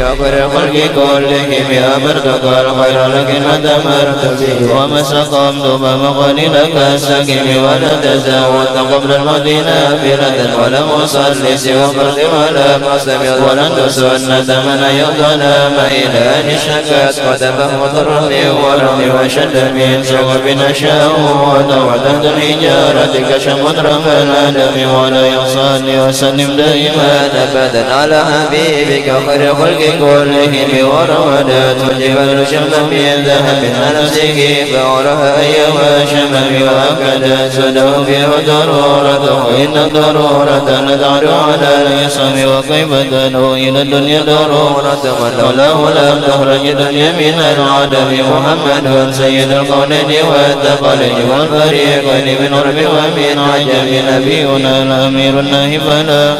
خير الخلق كلهم أمرتك الخير لكن أتمرت به وما سقمت بمقاللك السكيم ولا تزاوت قبل المدينة بلدا ولم أصلي سوى فرد ولا قسم ولن سنة من يضلم إلى أن شكت قدمه ضرمي ورمي وشد من سوى نشاء وتحت الحجارة كشم رمى العالم ولا يصلي وسلم دائما أبدا على حبيبك خير خلق كلهم ورودا الجبال شمس من ذهب نفسه فورها أيها شمم وأكد سده فيه ضرورته إن الضرورة ندعو على اليسم وكيف تدعو إلى الدنيا ضرورة ولو لم تخرج الدنيا من العدم محمد سيد القولين والثقلين والفريقين من عرب ومن عجم نبينا الأمير النهي فلا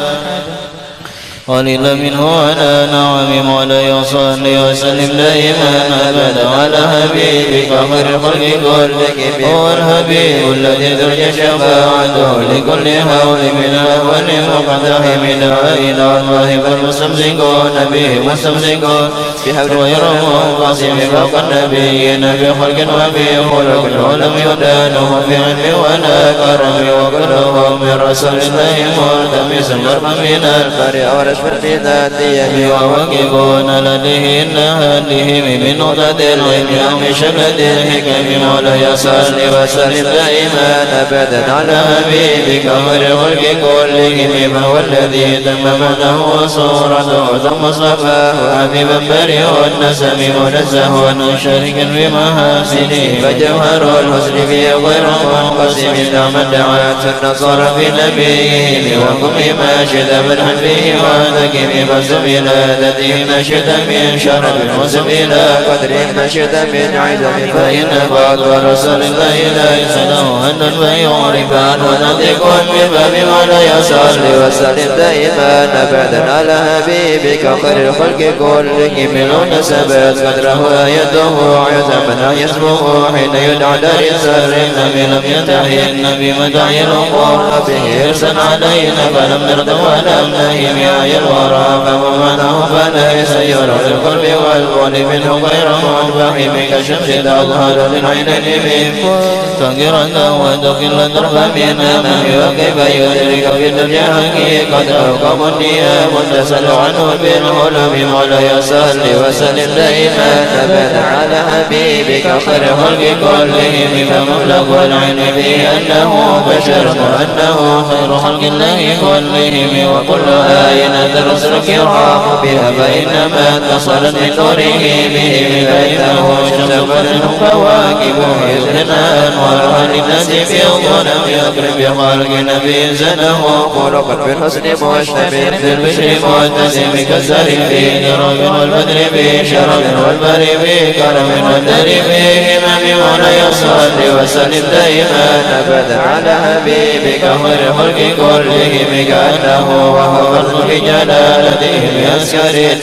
قليلا منه على نعم ولا يصلي وسلم دائما أبدا على حبيبك خير الخلق كلهم هو الحبيب الذي ترجى شفاعته لكل هول من أول مقتحم لا إله الله فالمستمسكون به مستمسكون بحبل غير منقسم فوق النبيين في خلق وفي خلق ولم يدانه في علم ولا كرم وكلهم من رسول الله ملتمس مرما من الفرع في ذاتهم ووقفون لديه أهلهم من نقطة العلم أو شبه الحكم ولا يصلي وسلم دائما أبدا على حبيبك خير الخلق كلهم فهو الذي تمم له صورته ثم صفاه حبيبا بريء النسم منزه عن شريك بمحاسنه فجوهر الحسن فيه غير منقسم نعم دعاة النصارى في نبيه وهم ما شذ من فيه ذكي فسبيل الذي نشد من شرف وسبيل قدر نشد من عزم فإن فضل رسول الله ليس له أن فيعرف عنه نطق بباب ولا يصلي وسلم دائما أبدا على حبيبك خير الخلق كلهم من نسبت قدره آيته عزمنا يسمه حين يدعى دار سر النبي لم ينتهي النبي مدعي الأخوة به إرسل علينا فلم نرد ولم نهم يا الورى فمنه فليس يرى القلب والقول منه غير منفهم كشمس تظهر للعينين منه فقرة ودخل الدرب من أمامه وكيف يدرك في الدنيا حقيقته قوم النيام تسأل عنه بالعلم ولا يصلي وسلم دائما أبدا على حبيبك خير خلق كلهم فمبلغ العلم به أنه بشر وأنه خير خلق الله كلهم وكل آية الرسل الكرام بها فإنما اتصلت من نوره بهم فإنه شمس منه فواكبه يزهنا أنوارها للناس في الظلم يقرب بخلق نبي زنه خلقا بالحسن مشتبه بالبشر متسم كالسر في درب والبدر في شرف والبر في كرم والدر في همم ولا يصلي وسلم دائما أبدا على حبيبك خير خلق كلهم كأنه وهو فرد بجلالته بأسكر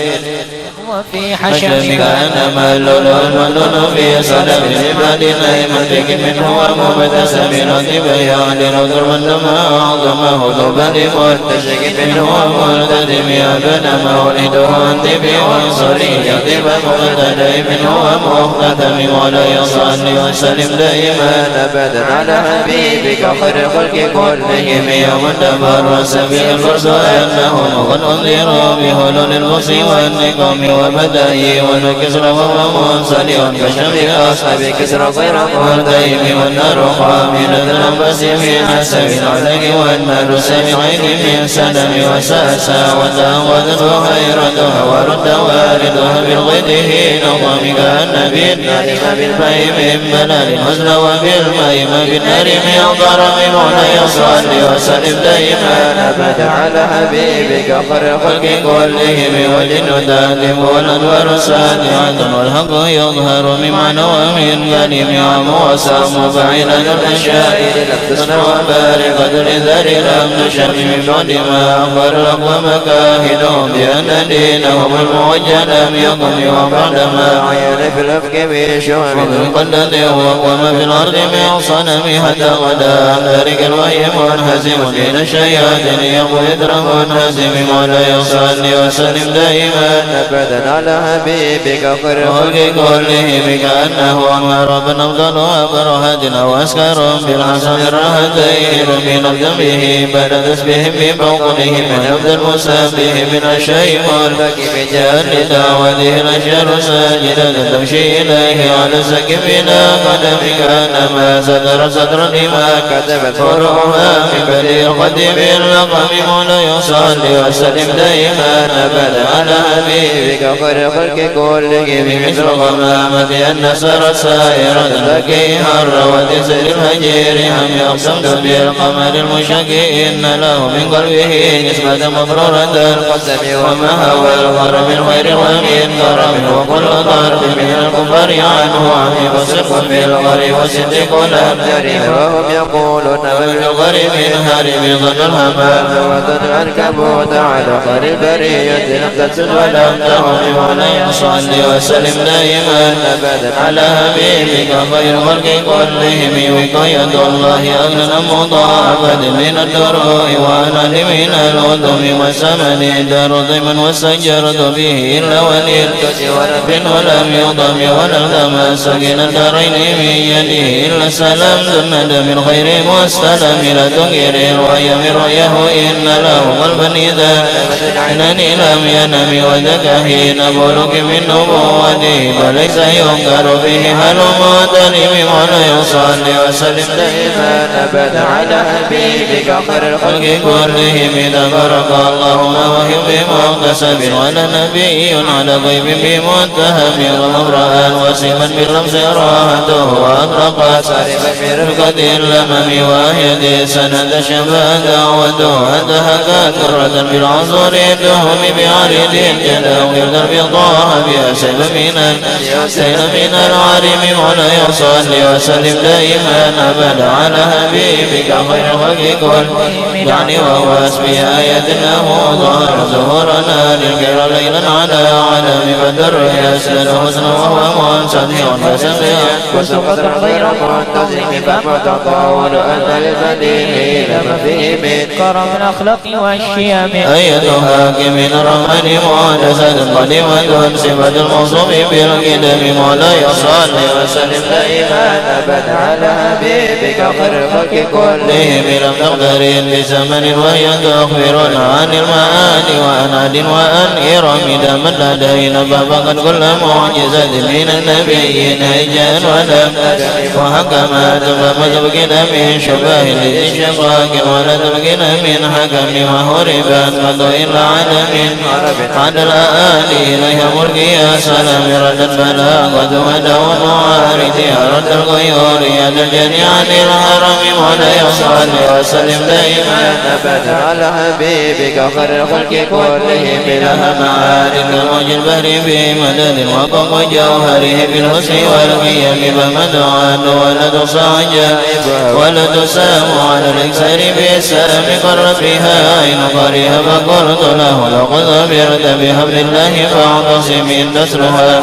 وفي حشم كأنما اللؤلؤ في صدف العباد نائمتك منه ومبتسم بيان رذر وانما أعظمه ذبل مرتشك منه ومرتدم أبدا مولده أنت بعنصري يطيب مقتدي منه ومختتم ولا يصلي وسلم دائما أبدا على حبيبك خير خلق كلهم يوم تبرس به الفرس أنهم قد أنذروا بهلول البصر والنقم وبدائي والكسر وهو منصلي كشمس أصحاب كسر غير مرتيم والنار خاملة الأنفس من حسب عليه والنار سمعين من سلم وساسا وتأخذته خيرتها ورد والدها بالغده نظام كالنبي النار بالماء من بلال الحزن وبالماء بالنار من ضرم ولا يصلي وسلم دائما أبدا على حبيبك خير خلق كلهم والجن تهدم والأنوار سادعة والحق يظهر من معنى ومن كلم وسام فعلا الأشياء لم تصنع وبارك قدر ذر لم نشر من بعد ما أخبر الأقوى مكاهدهم بأن دينهم الموجه لم يكن وبعدما عين في الأفك بشعب قلده وما في الأرض من صنم حتى غدا ذلك الوهي منهزم بين الشياطين يقول إدرا منهزم ولا يصلي وسلم دائما أبدا أبدا على حبيبك خير الخلق كلهم كأنه أمر بن أفضل وأبر هدنا وأسكر بالحسن الرهدين من الذنبه بعد تسبيهم ببوقنهم من عبد المسبح من الشيء والبكي بجهل دعوته الأشهر ساجدا تمشي إليه على سكبنا قدمك أنما ستر لما كتبت فروعها من بديع قديم الرقم مولا يصلي وسلم دائما أبدا على حبيبك خير خلق كلهم مثل غمامة أن سرت سائرة لكي هر وتسر الهجير هم يقسمت بالقمر المشكي إن له من قلبه نسبة مبرورة القسم وما هو الغر من خير ومن كرم وكل ضرب من الكفر عنه عمي وصف بالغر وصدق الأبدر وهم يقولون بالغر من هرم ظل الهمام وذن العنكبوت على خير البرية لم تسد ولم تغم ولا يصلي وسلم دائما أبدا على حبيبك خير خلق كلهم وقاية الله أغنى مضاعفة من الدروع وأنا من الأذم وسمن دار ضمن واستجرت به إلا ونلت ورب ولم يضم ولا التمس سكن الدارين من يده إلا سلام ذن من خير واستلم لا تنكر وهي من رأيه إن له قلبا إذا إنني لم ينم وذاك حين بلوك من نبوته فليس ينكر فيه هل معتلم ولا يصلي وسلم دائما أبدا على حبيبك خير الخلق كلهم تبارك اللهم وهم بمكتسب ولا نبي على غيب بمتهم ومبرأ وسيما باللمس راحته وأطلقت صارفا من رفقة الأمم وأهيد سند شفاء دعوته أتهكت كرة بالعصر دهم بعرض جدا ويرد بطاح بأسل من العارم ولا يصلي وسلم دائما أبدا على حبيبك خير خلق كلهم يعني وهو اسمي آية له ظهر ظهورنا للكر ليلا على علم بدر يسأل حسن وهو منصدق فسمع وسقط غير منتظم فمتطاول أن للبديل لما فيه من كرم الأخلاق والشيم أيتها من الرحمن معجزة قديمة صفة الموصوف بالقدم ولا يصلي وسلم دائما أبدا على حبيبك خير الخلق كلهم لم تقدر بزمن وهي تخبر عن المعاد وعن عد وعن إرم دم لدينا فقد كل معجزة من النبيين هجان ولم وحكمات فما تبقين من شبه للشقاق ولا تبقين من حكم وهربا قد إلا عالم عن الآل إليها ملكي سلام رد البلاغ ودون معارض رد الغيور يد الجميع عن الحرم ولا يصلي وسلم دائما أبدا على حبيبك خير الخلق كلهم لها معارك موج البحر بمدد وقم جوهره بالحسن والقيم فمدعان ولا تصاعد ولا تسام على الإكسار بسام قر فيها عين قريها فقلت له لقد ظبرت بحبل الله فاعتصم تسرها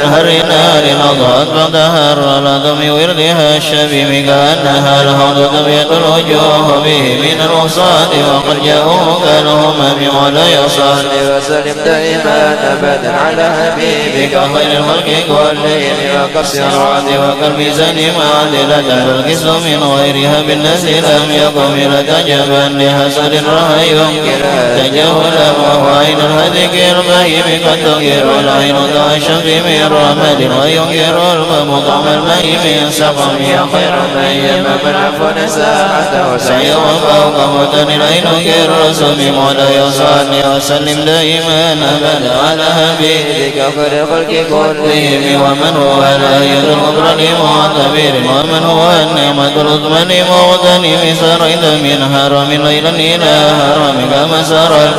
نهر نار أضاءت بعدها الرلد من وردها الشبيب كأنها الحوض تبيض الوجوه به من الوصال وقد جاءوك الهمم ولا يصلي وسلم دائما أبدا على حبيبك خير الخلق كلهم وكسر الرعد وكالميزان معدلة فالقسط من غيرها بالناس لم يقم لتجبا لحسن رأى ينكر تجاهلا وهو عين الهدك الغيب قد تغير العين ذا الشمس من رمد وينكر الماء طعم الماء من سقم يا خير من يمام العفو ساعته سيوم فوق متن العين كالرسم ولا يصلي وسلم دائما أبدا على حبيبك خير الخلق كلهم ومن هو الآية الكبرى لمعتبر ومن هو النعمة العظمى لمغتنم سريت من حرم ليلا إلى حرم كما سرى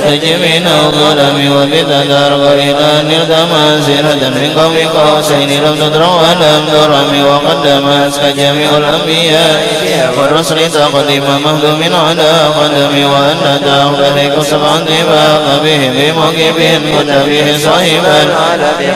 تجمين الظلم وبتدار إلى نلت منزلة من قوم قوسين لم تدر ولم ترم وقدمت كجميع الأنبياء والرسل تقدم مهدوم على قدم وأن تأخذك سبعا دباق به بموكب كنت به صاحبا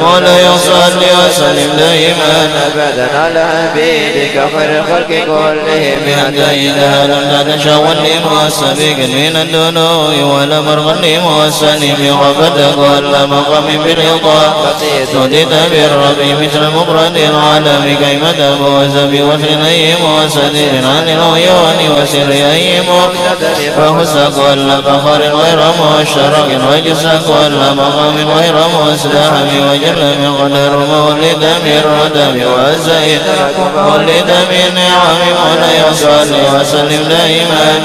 ولا يصلي وسلم دائما أبدا على حبيبك خير الخلق كلهم حتى إذا لم تتشاول لموسبق من الدنو ولا مرغ لموسلم وقد كل مقام بالإطاء نودت بالرب مثل مفرد العالم كيف تفوز بوصل أي موسدر عن العيون وسر أي مقتدر فهس كل فخر غير مشرق وجس كل مقام غير مستحم وجل من قدر مولد من ردم وزيد مولد من نعم ولا يصلي وسلم دائما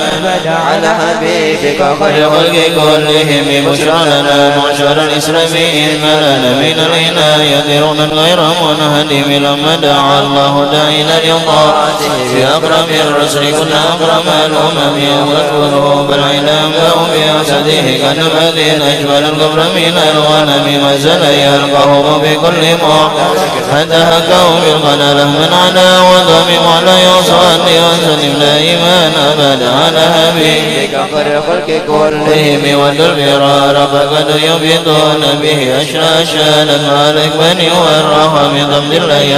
على حبيبك خير خلق كلهم بشرى لنا معشر الإسلام إن لنا من العناية رغما غير منهدم لما دعا الله داعينا لطاعته في أكرم الرسل كنا أكرم الأمم واذكره بالعلم أو بأسده كنبذ أجمل الكفر من الغنم وزل يلقاه بكل حتى هكاه بالغنى لهما على وضم ولا يصلي وسلم دائما أبدا على حبيبك خير خلق كلهم والبرار فقد يبيضون به أشراشا مع الإكبر والرحم ضمن الليل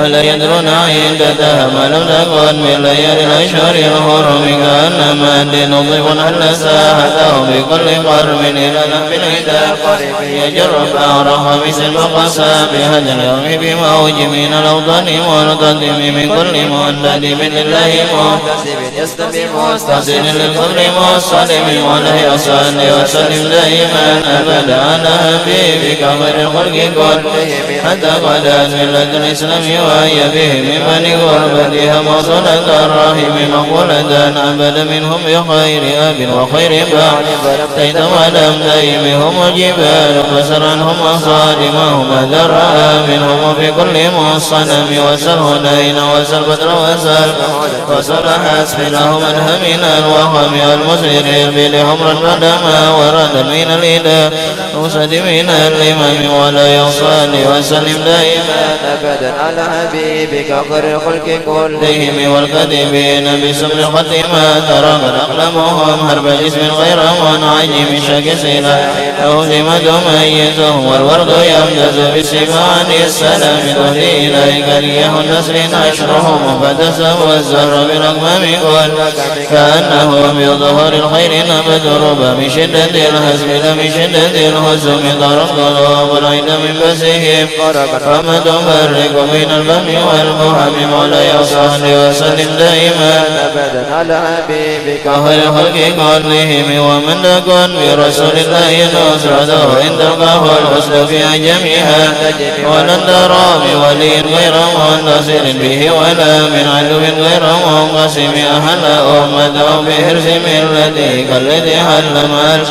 ولا يدرون عندها ما لم تكن من ليالي الأشهر الحرم كأنما لنضيف حل ساحته بكل قرب إلى نهب الهدى قريب يجرب أعرف مثل المقصى بهدى اليوم بموج من الأوطان مرتدم من كل مولد من الله محتسب يستبي مستحسن للقبر مصلم ولا يصلي وسلم دائما أبدا على حبيبك خير الخلق كلهم حتى قدت ملة الإسلام وهي به من بني غربتها موصلة الرحم مقولة أبدا منهم بخير أب وخير بعد تيت ولم تيمهم الجبال فسر عنهم أصارمهم ذرها منهم في كل مصنم وسل هدين وسل بدر وسل حسب لهم من الوهم المسير بلهم ردما ورد من الإله وسد من الإمام ولا يصلي وسلم دائما أبدا على حبيبك خير الخلق كلهم والكذبين بسم الختمات رغد أقلمهم هرب جسم غير منعجم شكسنا أو لمد ميتهم والورد يمتاز بسبعان السلام تهدي إليك ليه النسر نشرهم فتسوى الزهر برقم كل كأنه بظهر الخير نبت ربا من شدة الهزم لا من شدة الهزم ضرب قلوب العيد من بسهم فما تفرق بين الفم والمهم ولا يصلي وسلم دائما أبدا على حبيبك خير خلق كلهم ومن تكن برسول الله نصرته إن تلقاه الحسن في جميعها ولن ترى بولي غير منتصر به ولا من عدو غير منقسم أهل أمته بحرص ملته كالذي حل مع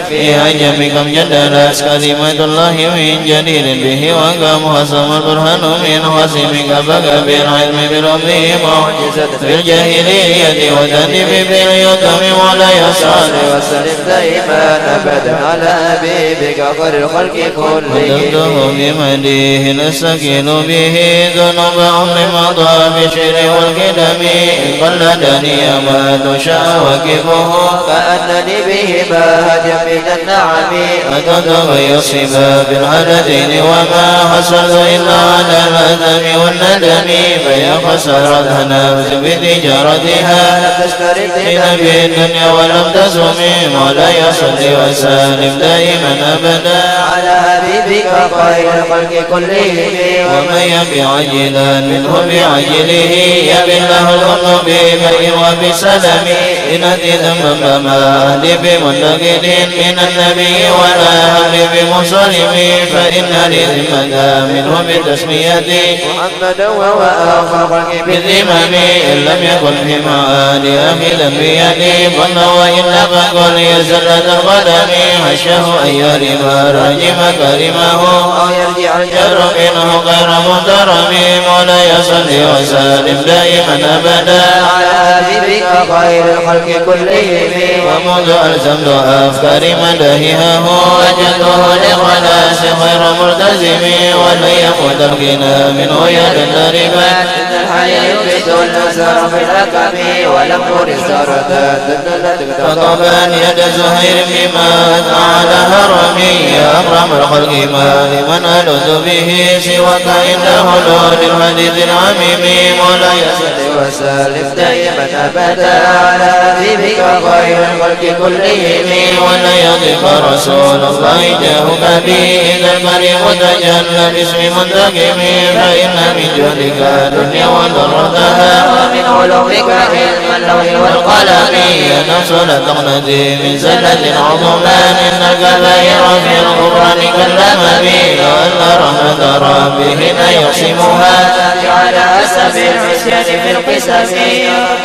فيها جميع كم جدلت كلمة الله من جديد به وكم خصم البرهان من خصمك فكبر علم بربه معجزة في الجاهلية وتدب باليتم ولا يسعد وسلم دائما أبدا على حبيبك خير الخلق كلهم وتبدو بمديه نستكين به ذنوب عمر مضى بشر والكدم قلدني ما تشاء وكفه كأنني به باهج من النعم أتدب يصيبا بالعددين وما حصلت إلا على الأدم والندم فيا خسرت نفس بتجارتها لم تشترك في الدنيا ولم تسم ولا يصلي وسلم دائما أبدا على حبيبك خير الخلق كلهم ومن يبي عجلا منه بعجله يبي الله الأمر ببيع وبسلم إن ذنب فما أهل بمنتقد من النبي ولا أهل بمسلم فإن لذمة منه بتسمية محمد وهو آخر خلق بالذمم إن لم يكن في معاد أخذا بيدي ظن وإلا فقل يزلة القدم حشه أن يرم رجم كرمه أو يرجع الجر منه غير محترم ولا يصلي وسلم دائما أبدا على حبيبك خير الخلق كلهم ومنذ ألزمت أفكار مدهها وجدته لخلاص خير ملتزم ولن يقود الغنى منه يد الربا إن الحياة يثبت النصر في الحكم ولم رسالة فطبعا يد زهير بما على هرمي يا أكرم الخلق والإيمان من ألذ به سواك عند حلول الحديث العميم مولاي صل وسلم دائما أبدا على حبيبك خير الخلق كلهم ولا يضيق رسول الله جاهك به إذا الكريم تجلى باسم منتقم فإن من جودك الدنيا وضرتها ومن علومك علم اللوح والقلم يا نفس لا تقنطي من زلة عظمان إن الكبائر في الغفران كالأمم وأن رحمة ربهن يقسمها على أسف العصيان في القسم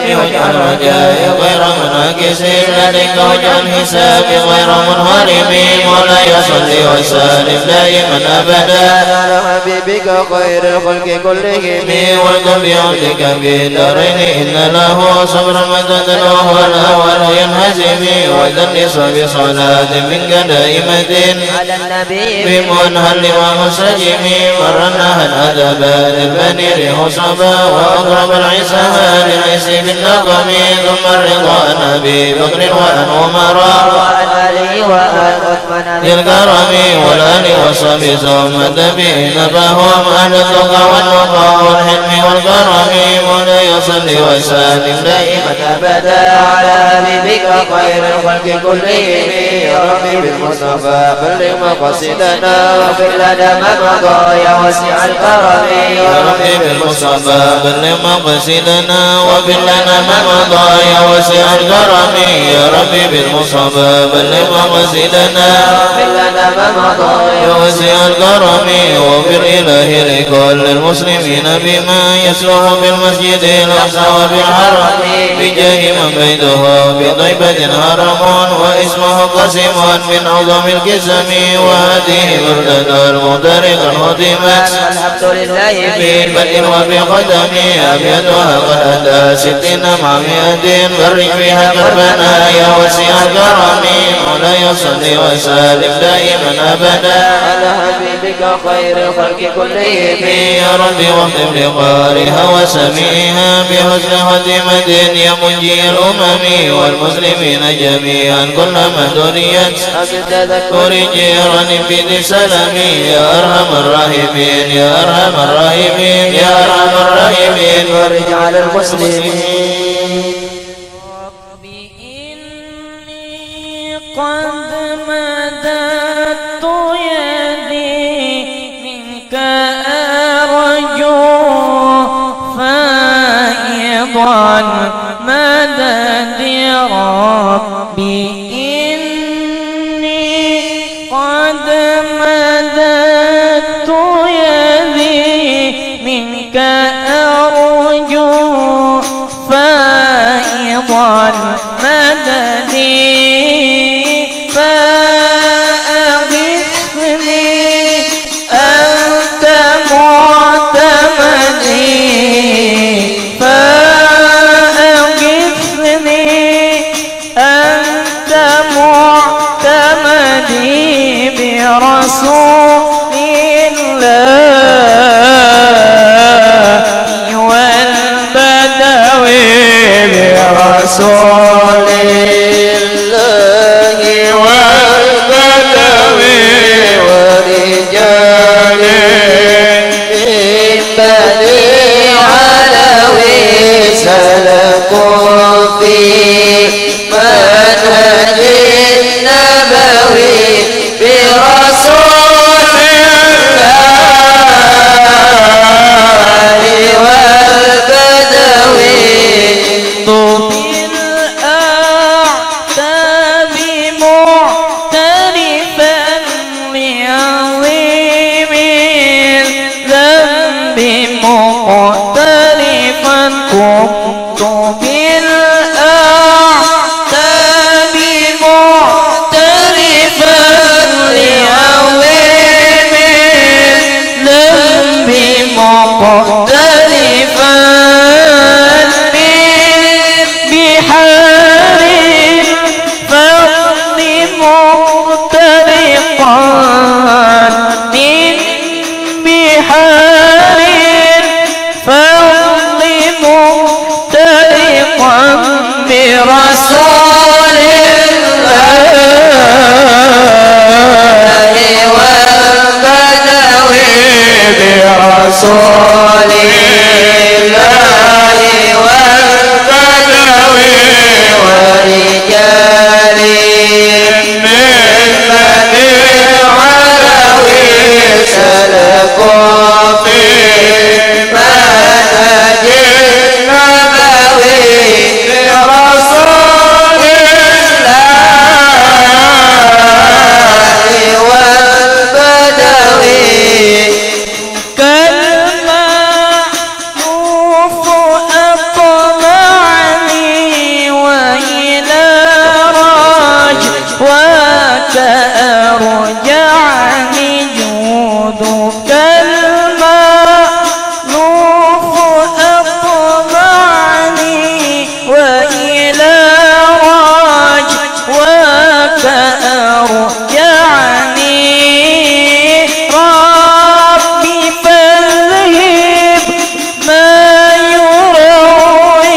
واجعل رجائي غير منعكس لديك واجعل حسابي غير منهرم ولا يصلي وسلم دائما أبدا على حبيبك خير الخلق كلهم والقم بعبدك في الدارين إن له صبرا مددا وهو الأول ينهزم وذلص بصلاة منك دائمة على النبي بمنهل ومسجم مرناها الأدبات البنير حصبا وأقرب العسها للعس بالنقم ثم الرضا عن أبي بكر وعن عمر وعن علي وعن عثمان بالكرم والآل والصحب ثم التابعين فهم أهل التقى والنقى والحلم والكرم ولا يصلي وسلم دائما أبدا على حبيبك خير الخلق كلهم يا ربي بالمصطفى بلغ مقاصدنا واغفر لنا ما مضى يا واسع الكرم يا ربي بالمصطفى بلغ مقاصدنا واغفر لنا ما مضى يا واسع الكرم يا ربي بالمصطفى بلغ مقاصدنا واغفر لنا ما مضى يا واسع الكرم واغفر إلهي لكل المسلمين بما يصلح في المسجد الأقصى وفي الحرم بجاه من بيته بطيبة هرم واسمه قسم من عظم القسم وهذه بردة المغترق الهدمت الحمد لله في البدء وفي قدم أبيضها قد أتى 60 مع 100 فرج فيها كربنا يا وسيع الكرم مولاي صل وسلم دائما أبدا على حبيبك خير الخلق كلهم يا ربي واختم لقارها وسميها بحسن خاتمة يا منجي الأمم والمسلمين جميعا كلما دريت تذكر جيران بذي سلام يا أرحم الراحمين يا أرحم الراحمين يا أرحم الراحمين فرج على المسلمين ربي إني قد مددت يدي منك أرجو فائضا مدد ربي إني قد مددت يدي منك أرجو فائضا مددي فأغثني أنت معتمدي فأغثني أنت معتمدي برسول الله والبدوي برسول الله والبدوي ورجال من بني علوي سلكوا في منهج النبوي برسول الله والبدوي طوب الأعتاب معترفا لعظيم الذنب مقترفا كنت بالأعتاب معترفا لعظيم الذنب مقترفا بحار الفضل مغترقا من بحار الفضل مغترقا برسول الله والبدوي برسول الله والبدوي ورجال من بني علوي سلكوا في منهج النبوي برسول الله والبدوي كالمعروف أطلعني وإلى رجواك أرجعني جودك المعروف أطلعني وإلى رجواك أرجعني ربي فاذهب ما يروعني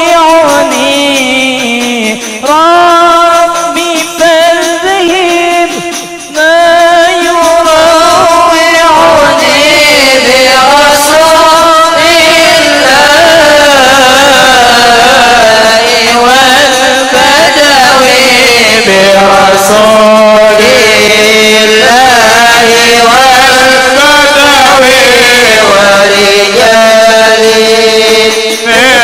ربي فاذهب ما يروعني برسول الله والبدوي برسول الله والبدوي ورجال من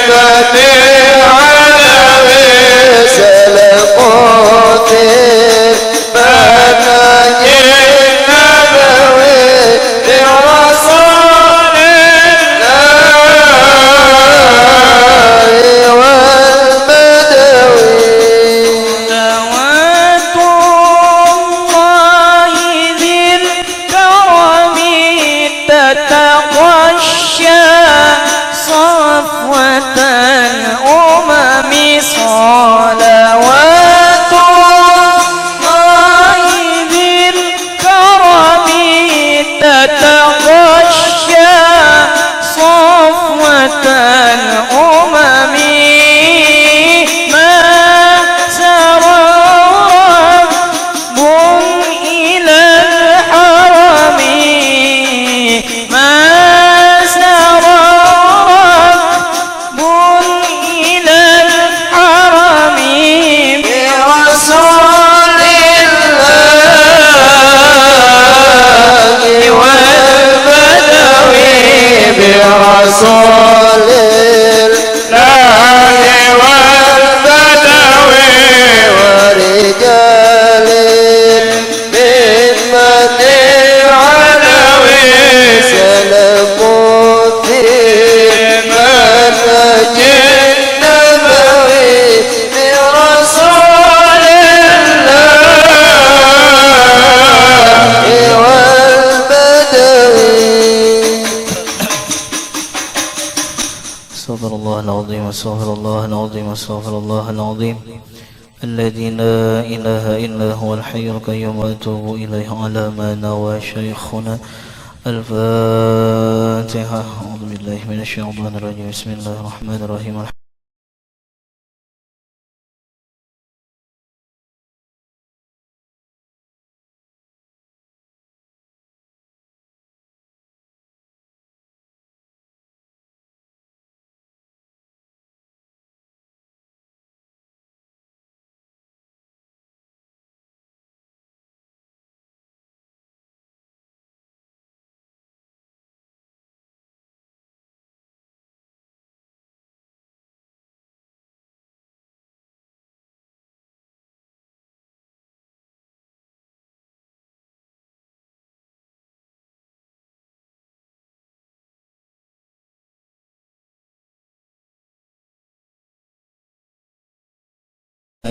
بني علوي سلكوا في منهج النبوي برسول الله والبدوي دعوات الله ذي الكرم تتغشى صفوة الأمم صلوات الله ذي الكرم تتغشى صفوة الأمم ما سرى رب إلى الحرم ما سرى رب إلى الحرم برسول الله والبدوي برسول الله والبدوي ورجال من بني علوي سلكوا في منهج النبوي برسول الله والبدوي استغفر الله العظيم استغفر الله العظيم استغفر الله العظيم الذي لا إله إلا هو الحي القيوم وأتوب إليه على ما نوى شيخنا الفاتحة أعوذ بالله من الشيطان الرجيم بسم الله الرحمن الرحيم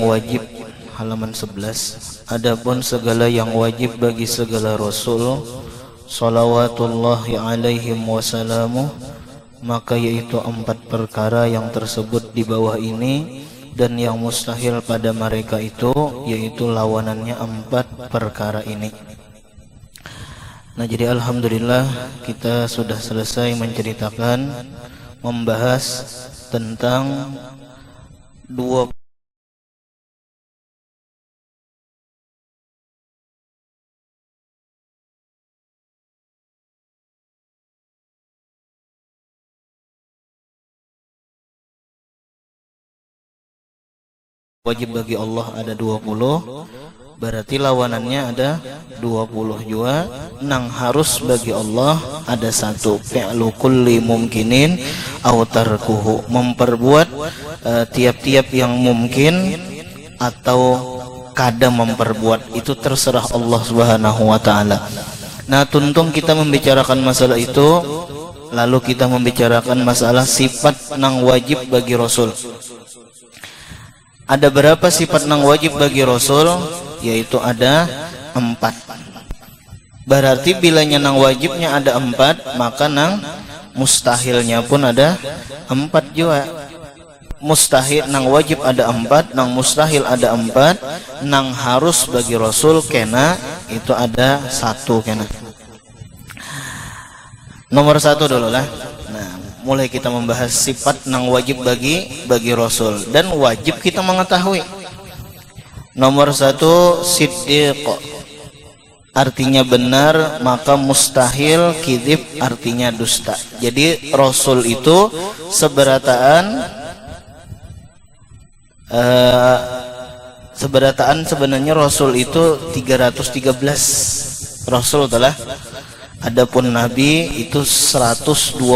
wajib halaman 11. Adapun segala yang wajib bagi segala rasul salawatullahi alaihim wassalamu, maka yaitu 4 perkara yang tersebut di bawah ini, dan yang mustahil pada mereka itu yaitu lawanannya 4 perkara ini. Nah, jadi alhamdulillah kita sudah selesai menceritakan, membahas tentang 2 wajib bagi Allah ada 20, berarti lawanannya ada 20 juga. Nang harus bagi Allah ada 1, fi'lu kulli mumkinin aw tarkuhu, memperbuat tiap-tiap yang mungkin atau kada memperbuat, itu terserah Allah Subhanahu wa taala. Nah, tuntung kita membicarakan masalah itu, lalu kita membicarakan masalah sifat nang wajib bagi Rasul. Ada berapa sifat nang wajib bagi Rasul? Yaitu ada 4. Berarti bilanya nang wajibnya ada 4, maka nang mustahilnya pun ada 4 juga. Mustahil nang wajib ada 4, nang mustahil ada 4, nang harus bagi Rasul kena itu ada 1 kena. Nomor 1 dulu lah. Nah, mulai kita membahas sifat nang wajib bagi Rasul, dan wajib kita mengetahui. Nomor 1, siddiq, artinya benar, maka mustahil, kidib artinya dusta. Jadi Rasul itu seberataan sebenarnya Rasul itu 313 Rasul telah. Adapun Nabi itu 124.000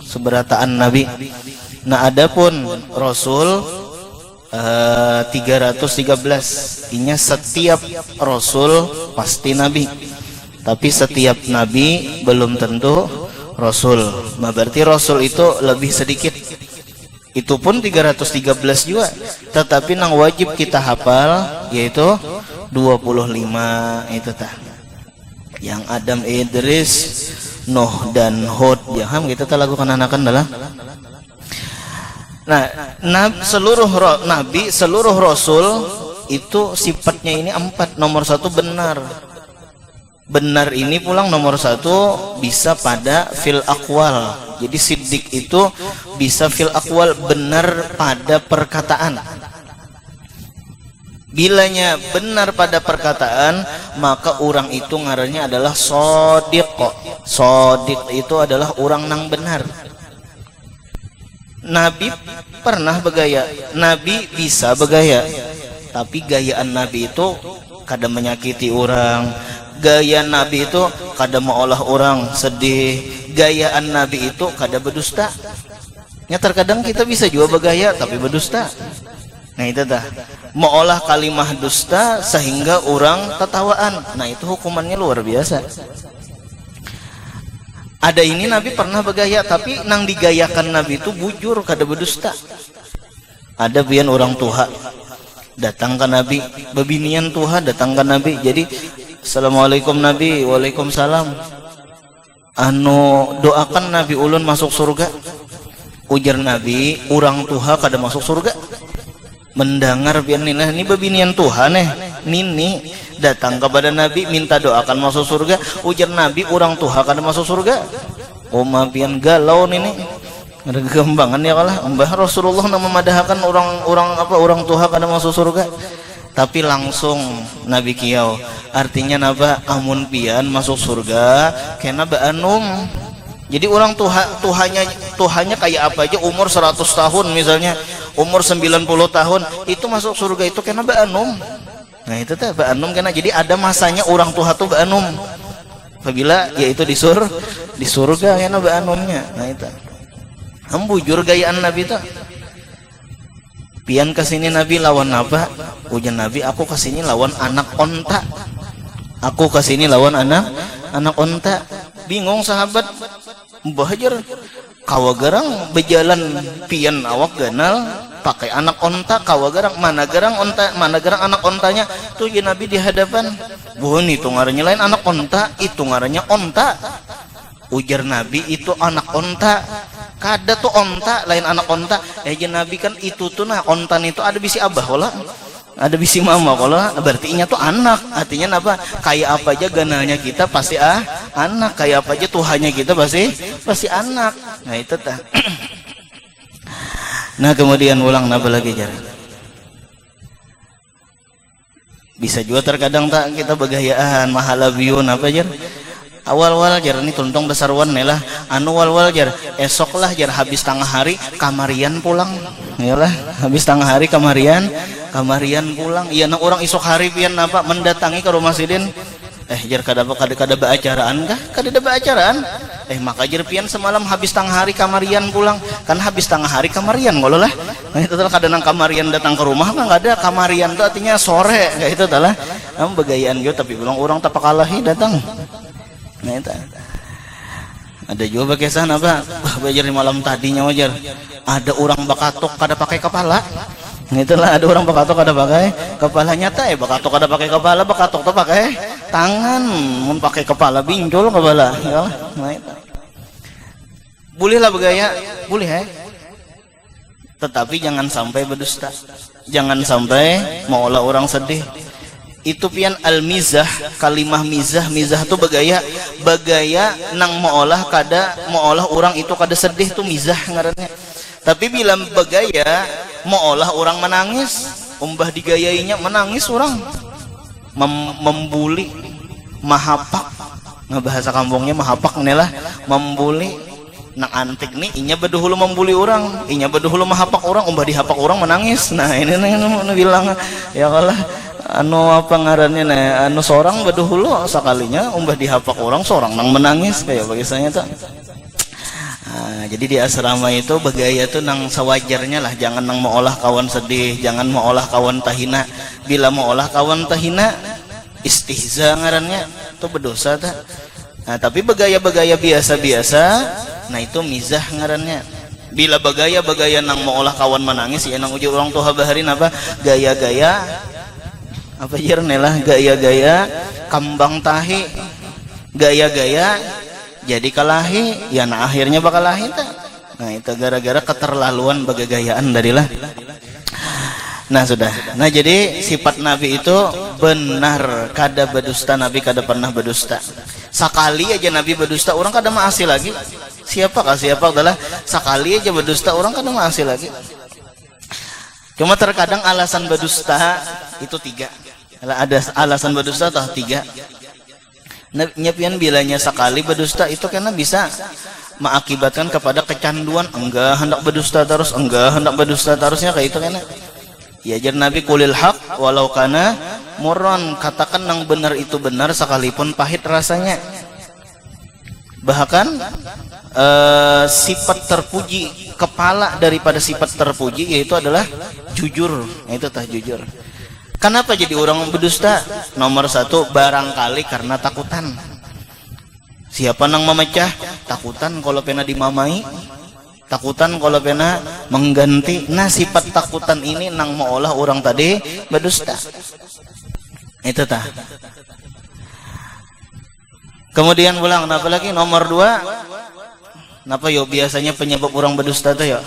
seberataan Nabi. Nah, adapun Rasul 313. Artinya setiap Rasul pasti Nabi, tapi setiap Nabi belum tentu Rasul. Nah, berarti Rasul itu lebih sedikit. Itu pun 313 juga, tetapi yang wajib kita hafal yaitu 25 itu tah. Yang Adam, Idris, Nuh dan Hud, jangan kita lakukan anakan dalam. Nah, seluruh nabi, seluruh rasul itu sifatnya ini 4. Nomor 1 benar. Benar ini pulang nomor 1 bisa pada fil aqwal. Jadi siddiq itu bisa fil aqwal, benar pada perkataan. Bilanya benar pada perkataan, maka orang itu ngarannya adalah shodiq. Shodiq itu adalah orang nang benar. Nabi pernah bergaya, Nabi bisa bergaya, tapi gayaan Nabi itu kadang menyakiti orang. Gaya Nabi itu kadang meolah orang sedih. Gayaan Nabi itu kadang berdusta. Ya, terkadang kita bisa juga bergaya tapi berdusta. Nah, itu dah meolah kalimah dusta sehingga orang tertawaan. Nah, itu hukumannya luar biasa. Ada ini Nabi pernah bergaya, tapi nang digayakan Nabi itu bujur kada berdusta. Ada bian orang tuha datang ke Nabi, bebinian tuha datang ke Nabi. Jadi assalamualaikum Nabi, waalaikumsalam. Doakan Nabi ulun masuk surga. Ujar Nabi, orang tuha kada masuk surga. Mendengar biar ini bebinian Tuhan nini datang kepada Nabi minta doakan masuk surga. Ujar Nabi, orang tuha kada masuk surga. Oh, mabian galau nini. Ada kembangan ya kalah. Mbah Rasulullah nama memadahkan orang tuha kada masuk surga. Tapi langsung Nabi kiau, artinya naba amun pian masuk surga kena ba'anum. Jadi orang tuhanya kayak apa aja, umur 100 tahun misalnya, umur 90 tahun itu masuk surga itu kena ba'anum. Nah, itu teh ba'anum kena. Jadi ada masanya orang tuha tuh ba'anum. Apabila yaitu di surga kena ba'anumnya. Nah, itu hembujur gayaan Nabi itu. Pian kesini Nabi lawan apa? Ujian Nabi, aku kesini lawan anak onta. Aku kesini lawan anak onta. Bingung sahabat, bahajar kawagarang berjalan pian awak ganal pakai anak onta, kawagarang mana garang anak ontanya tuh ya Nabi di hadapan. Bukan itu ngarannya lain anak onta, itu ngarannya onta. Ujar Nabi, itu anak onta. Kada tuh onta lain anak onta. Ya Nabi kan itu tuh nah ontan itu ada bisi abah wala, ada bisi mama kalau berarti nya tuh anak. Artinya apa? Kayak apa aja ganalnya kita pasti anak, kayak apa aja Tuhannya kita pasti anak. Nah, itu tah. Nah, kemudian ulang napa lagi jari. Bisa juga terkadang tak kita begayaan mahalabiun apa jar. awal-awal jar ini tuntung dasarwan lah anu wal-wal jar esok lah jar habis tengah hari kamarian pulang iyalah habis tengah hari kamarian pulang iya nah orang isok hari pian apa mendatangi ke rumah sidin jar kada baacaraan kah kada baacaraan maka jar pian semalam habis tengah hari kamarian pulang kan habis tengah hari kamarian ngolo lah nah itu telah kadang kamarian datang ke rumah kan nggak ada kamarian itu artinya sore kayak itu telah begayaan gitu tapi bilang orang tapakalahi datang nah itu ada juga kesan apa bajar di malam tadinya wajar ada orang bakatok kada pakai kepala itulah ada orang bakatok kada pakai kepala nyata bakatok kada pakai kepala bakatok tuh pakai tangan mun pakai kepala binjol kepala ya nah itu boleh lah begaya boleh tetapi jangan sampai berdusta jangan sampai maulah orang sedih itu pian al-mizah kalimah mizah tuh bagaya nang maolah orang itu kada sedih tuh mizah ngarannya tapi bila bagaya maolah orang menangis umbah digayainya menangis orang membuli mahapak bahasa kampungnya mahapak inilah membuli nang antik nih inya beduhulu membuli orang inya beduhulu mahapak orang umbah dihapak orang menangis nah ini bilang ya kalah anu apa ngarannya nah anu seorang beduhulu sekalinya umbah dihapak orang seorang nang menangis kayak bagisannya tuh jadi di asrama itu bagaya tuh nang sewajarnya lah jangan nang maolah kawan sedih jangan maolah kawan tahina bila maolah kawan tahina istihza ngarannya itu berdosa tak nah tapi bagaya biasa nah itu mizah ngarannya bila bagaya nang maolah kawan menangis ya nang uji orang tuh habaharin apa gaya-gaya apa jernelah gaya-gaya kambang tahi gaya-gaya jadi kalahi ya nah akhirnya bakal lahi tak nah itu gara-gara keterlaluan bagagayaan darilah nah sudah nah jadi sifat Nabi itu benar kada berdusta Nabi kada pernah berdusta sekali aja Nabi berdusta orang kada maasi lagi siapa adalah sekali aja berdusta orang kada maasi lagi cuma terkadang alasan berdusta itu 3 ada alasan berdusta atau 3 nyapian bilanya sekali berdusta itu karena bisa mengakibatkan kepada kecanduan enggak hendak berdusta terusnya kayak itu kan ya jar Nabi kulil haq walau kana murran katakan yang benar itu benar sekalipun pahit rasanya bahkan sifat terpuji kepala daripada sifat terpuji yaitu adalah jujur itu tah jujur. Kenapa jadi orang berdusta? Nomor 1 barangkali karena takutan. Siapa nang memecah? Takutan kalau pena dimamai, takutan kalau pena mengganti. Nah sifat takutan ini nang maolah orang tadi berdusta. Itu tah. Kemudian pulang, kenapa lagi? Nomor 2, kenapa yo biasanya penyebab orang berdusta tuh ya?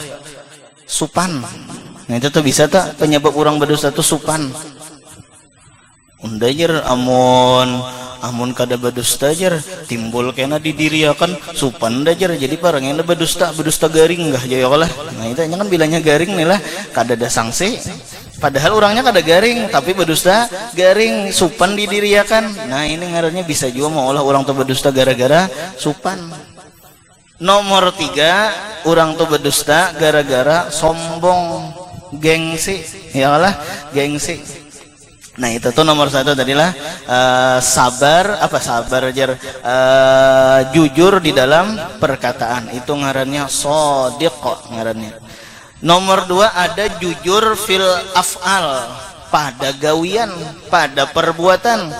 Supan. Nah itu tuh bisa tak penyebab orang berdusta tuh supan. Undajer amun kada berdusta jer timbul kena didiriakan supan dajer jadi parangnya berdusta garing enggak jaya lah. Nah itu kan bilangnya garing nih lah kada ada sanksi. Padahal orangnya kada garing tapi berdusta garing supan didiriakan. Nah ini ngarannya bisa juga maulah orang tuh berdusta gara-gara supan. Nomor 3 orang tuh berdusta gara-gara sombong gengsi ya lah gengsi. Nah itu tuh nomor 1 tadilah sabar jar jujur di dalam perkataan itu ngarannya shodiq ngarannya. Nomor 2 ada jujur fil af'al pada gawian pada perbuatan.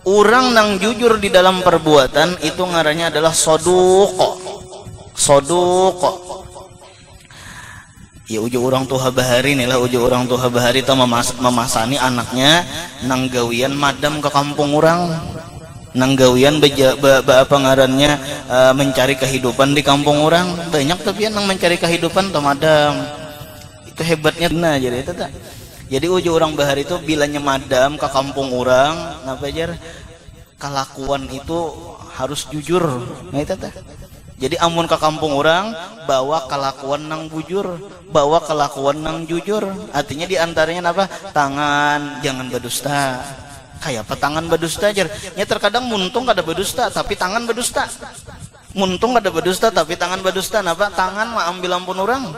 Orang nang jujur di dalam perbuatan itu ngarannya adalah soduq. Ya uji orang tuh bahari nih lah uji orang tuh bahari itu memasani anaknya nang gawian madam ke kampung orang nang gawian apa ngarannya mencari kehidupan di kampung orang banyak tapi nang mencari kehidupan tuh madam itu hebatnya nah jadi itu tak jadi uji orang bahari itu bilanya madam ke kampung orang ngapa jar kelakuan itu harus jujur nah itu tak. Jadi amun ke kampung orang bawa kelakuan nang bujur, bawa kelakuan nang jujur. Artinya diantaranya apa? Tangan jangan berdusta, kayak petangan berdusta aja nya terkadang muntung kada berdusta tapi tangan berdusta, muntung kada berdusta tapi tangan berdusta. Napa tangan mah ambil ampun orang,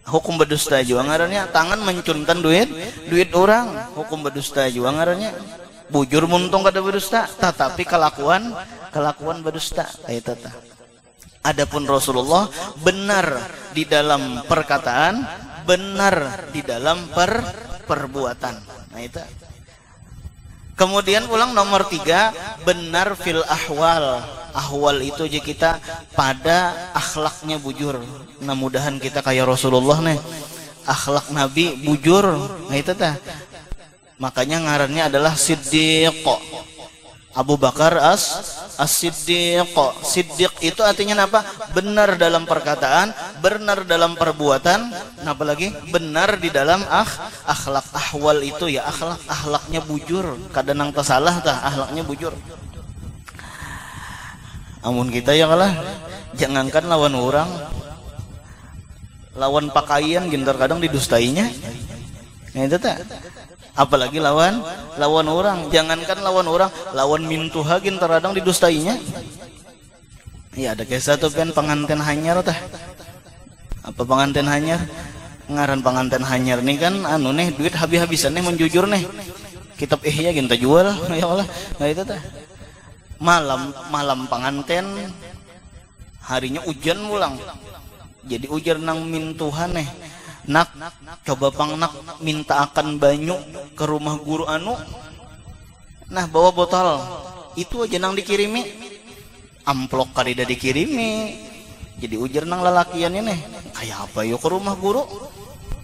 hukum berdusta juga ngarannya. Tangan mencunkan duit orang, hukum berdusta juga ngarannya. Bujur muntung kada berdusta tetapi kelakuan berdusta kayak tata. Adapun Rasulullah benar di dalam perkataan, benar di dalam perbuatan. Nah itu. Kemudian ulang nomor 3, benar fil ahwal. Ahwal itu aja kita pada akhlaknya bujur. Nah mudahan kita kayak Rasulullah nih, akhlak Nabi bujur. Nah itu tah. Makanya ngarannya adalah Siddiq. Abu Bakar as-Siddiq. Siddiq itu artinya apa? Benar dalam perkataan, benar dalam perbuatan, apa lagi? Benar di dalam akhlak. Ahwal itu ya akhlaknya bujur. Kadang salah tah akhlaknya bujur. Amun kita ya kalah, jangankan lawan orang, lawan pakaian gintar kadang didustainya. Nah itu tak. Apalagi lawan orang, jangankan lawan orang, lawan mintuha gintar kadang didustainya. Ya ada kisah tuh kan pengantin hanyar tah. Apa pengantin hanyar? Ngaran pengantin hanyar nih kan anu nih duit habis-habisan nih menjujur nih. Kitab Ihya ginta jual ya Allah. Nah itu tah. Malam pengantin harinya hujan pulang. Jadi ujar nang mintuhan nih. Nak coba pang nak minta akan banyu ke rumah guru anu. Nah bawa botol itu aja nang dikirimi, amplok kadida dikirimi. Jadi ujar nang lalakiannya nih kayak apa yuk ke rumah guru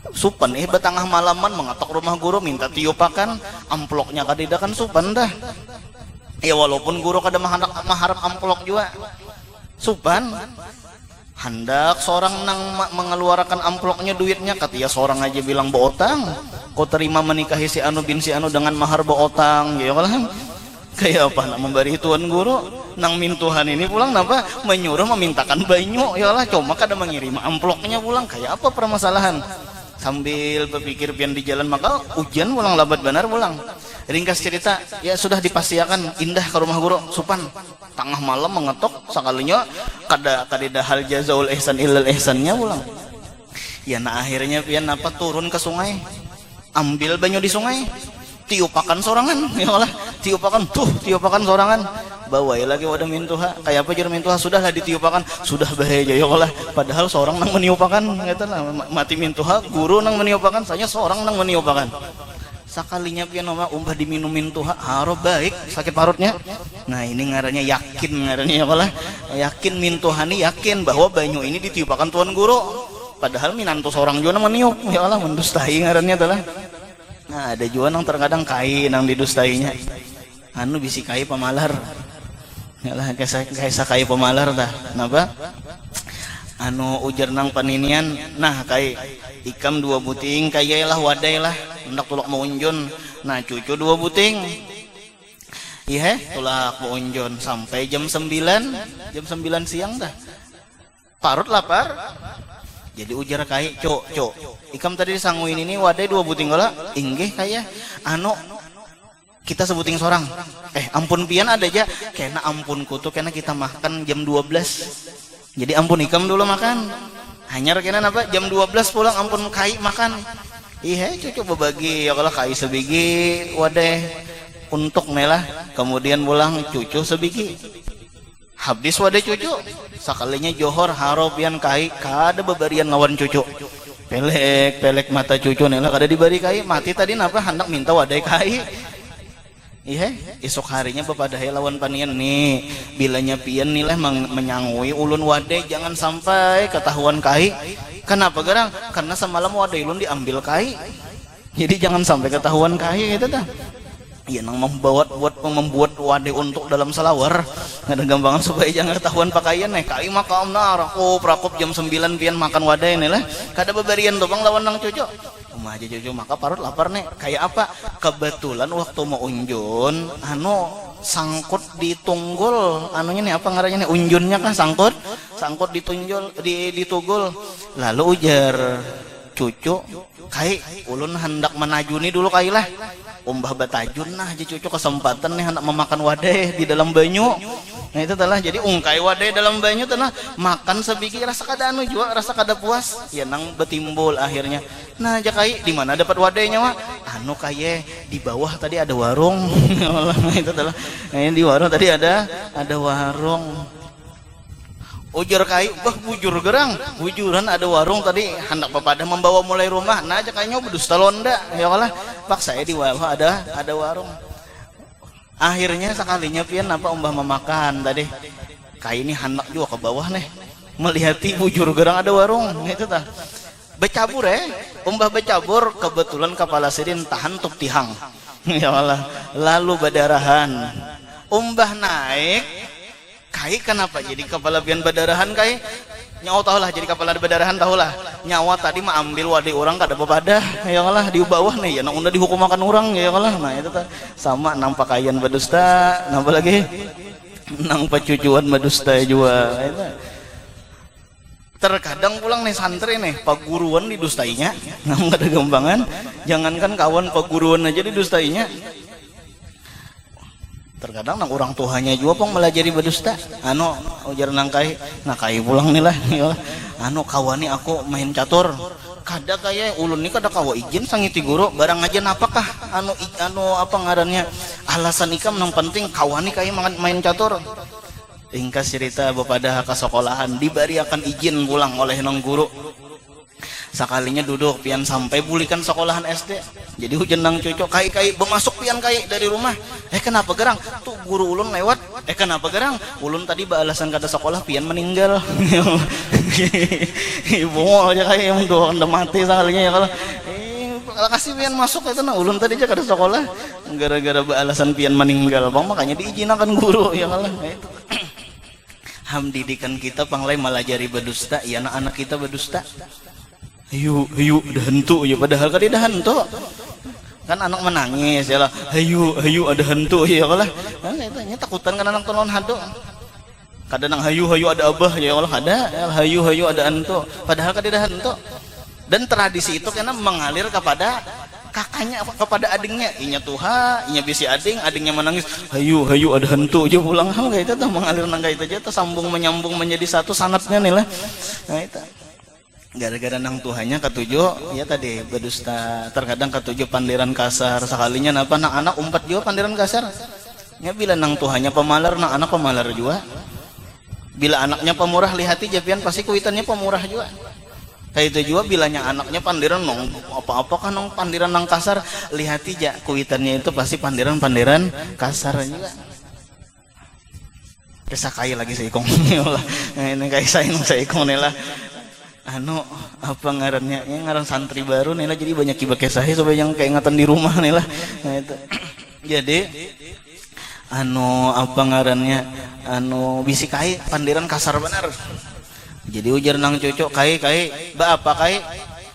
supan batangah malaman mengatok rumah guru minta tiupakan amploknya kadida kan supan dah. Ya walaupun guru kada maharap amplok juga supan. Hendak seorang nang mengeluarkan amploknya duitnya katia seorang aja bilang bootang. Kau terima menikahi si anu bin si anu dengan mahar bootang ya kan? Kayak apa nak memberi tuan guru nang mintuhan ini pulang napa menyuruh memintakan banyu ya lah cuma kada mengirim amploknya pulang kayak apa permasalahan. Sambil berpikir pian di jalan maka hujan pulang labat benar pulang. Ringkas cerita ya sudah dipastikan indah ke rumah guru supan tengah malam mengetok sekalinya kadida hal jazaul ihsan illal ihsannya pulang. Ya nah akhirnya pian apa turun ke sungai ambil banyu di sungai tiupakan sorangan ya Allah tiupakan sorangan bawa lagi wadah mintuha kayak apa jur mintuha sudahlah ditiupakan sudah bahaya ya Allah padahal seorang nang meniupakan kata mati mintuha guru nang meniupakan saya seorang nang meniupakan sakalinya pian umpah diminumin tuha harap baik sakit parutnya. Nah ini ngarannya yakin ngarannya ya Allah yakin mintuhani yakin bahwa banyu ini ditiupakan tuan guru padahal minantu seorang juga meniup ya Allah mendustai ngarannya adalah. Nah ada juga nang terkadang kai nang didustainya anu bisi kai pemalar ya lah kaisa kai pemalar dah napa anu ujar nang paninian nah kai ikam 2 buting kayalah wadai lah hendak tulak maunjun nah cucu 2 buting iya tulak maunjun sampai jam 9 siang dah parut lapar jadi ujar kai cok ikam tadi sangguin ini wadai 2 buting gala inggih kaya anu kita sebuting seorang ampun pian ada aja kena ampun kutu kena kita makan jam 12 jadi ampun ikam dulu makan hanya kena apa jam 12 pulang ampun kai makan iya cucu berbagi ya kalau kai sebigi wadah untuk nelah kemudian pulang cucu sebigi habis wadah cucu sekalinya johor haropian kai kada bebarian lawan cucu pelek mata cucu nelah kada dibari kai mati tadi napa hendak minta wadah kai iya esok harinya bepadahai lawan panian nih bilanya pian nih lah menyangui ulun wadai jangan sampai ketahuan kai. Kenapa garang? Karena semalam wadai ulun diambil kai jadi jangan sampai ketahuan kai gitu dah. Iya nang membuat wadai untuk dalam selawar ada gampangan supaya jangan ketahuan pakaian nih kai makam rakop jam 9 pian makan wadai nih lah kada bebarian dobang lawan nang cucu rumah aja cucu maka parut lapar nih kayak apa kebetulan waktu mau unjun anu sangkut di tunggul anunya nih apa ngarannya nih unjunnya kan sangkut ditunjul ditugul lalu ujar cucu kai ulun hendak menajuni dulu kai lah umbah batajun nah aja cucu kesempatan nih hendak memakan wadeh di dalam banyu. Nah itu telah jadi ungkai wadai dalam banyu telah makan sebiji rasa kada anu jua rasa kada puas ya nang betimbul akhirnya. Nah jakai di mana dapat wadainya mah anu kaye di bawah tadi ada warung. Itu telah nah, di warung tadi ada warung. Ujar kai bujur gerang bujuran ada warung tadi hendak pepada membawa mulai rumah. Nah jakainya berdusta londa ya kalah pak saya di bawah ada warung. Akhirnya sekalinya pian apa umbah memakan tadi kayak ini hendak juga ke bawah nih melihati bujur gerang ada warung itu tah becabur umbah becabur kebetulan kepala sidin tahan tuk tihang ya Allah lalu badarahan umbah naik kai kenapa jadi kepala pian badarahan kai nyawa tahulah jadi kepala badarahan tahulah nyawa tadi mah ambil wadah orang kada bepadah ya Allah di bawah nih ya nang udah dihukum makan orang ya Allah. Nah itu sama nang pakaian badusta nambah lagi nang pacucuan badusta juga itu. Terkadang pulang nih santri nih paguruan didustainya nang ada gembangan jangankan kawan paguruan aja didustainya. Terkadang nang orang tuanya juga pong melajari badusta anu ujar nang kai nah kai pulang nih lah anu kawani aku main catur kada kaya ulun ini kada kawa izin sangiti guru barang aja napakah anu apa ngarannya alasan ikam nang penting kawani kaya main catur. Ringkas cerita bepada ke sekolahan diberi akan izin pulang oleh nang guru sakalinya duduk pian sampai bulikan sekolahan SD jadi hujan nang cocok kai bermasuk pian kai dari rumah kenapa gerang tuh guru ulun lewat kenapa gerang ulun tadi balasan kata sekolah pian meninggal ibu aja kai yang doang udah mati sakalinya ya kalau kasih pian masuk itu nah ulun tadi aja kata sekolah gara-gara balasan pian meninggal bang makanya diizinakan guru ya kalau itu ham didikan kita panglai melajari berdusta ya anak-anak kita berdusta. Hayu ada hantu ya padahal kan ada hantu kan anak menangis ya lah hayu ada hantu ya lah katanya takutan kan anak tonton hantu kadang nang hayu ada abah ya Allah ada hayu ada hantu padahal kan ada hantu dan tradisi itu karena mengalir kepada kakaknya kepada adingnya inya tuha inya bisi adingnya menangis hayu ada hantu aja pulang kayak itu tuh mengalir nang kayak itu aja tuh sambung menyambung menjadi satu sanatnya nih lah. Nah itu gara-gara nang tuhannya ketujuh ya tadi berdusta terkadang ketujuh pandiran kasar sekalinya napa nang anak umpat juga pandiran kasar ya bila nang tuhannya pemalar nang anak pemalar juga bila anaknya pemurah lihati japian pasti kuitannya pemurah juga kayak itu juga bilanya anaknya pandiran nong apa-apa kan nong pandiran nang kasar lihati ja kuitannya itu pasti pandiran kasar juga. Desa kaya lagi seikong ini kayak saya ikong nih lah anu apa ngarannya yang ngaran santri baru nih lah jadi banyak kibak kesahi supaya yang kayak ingatan di rumah nih lah. Nah itu jadi anu apa ngarannya anu bisi kai pandiran kasar benar jadi ujar nang cocok kai ba apa kai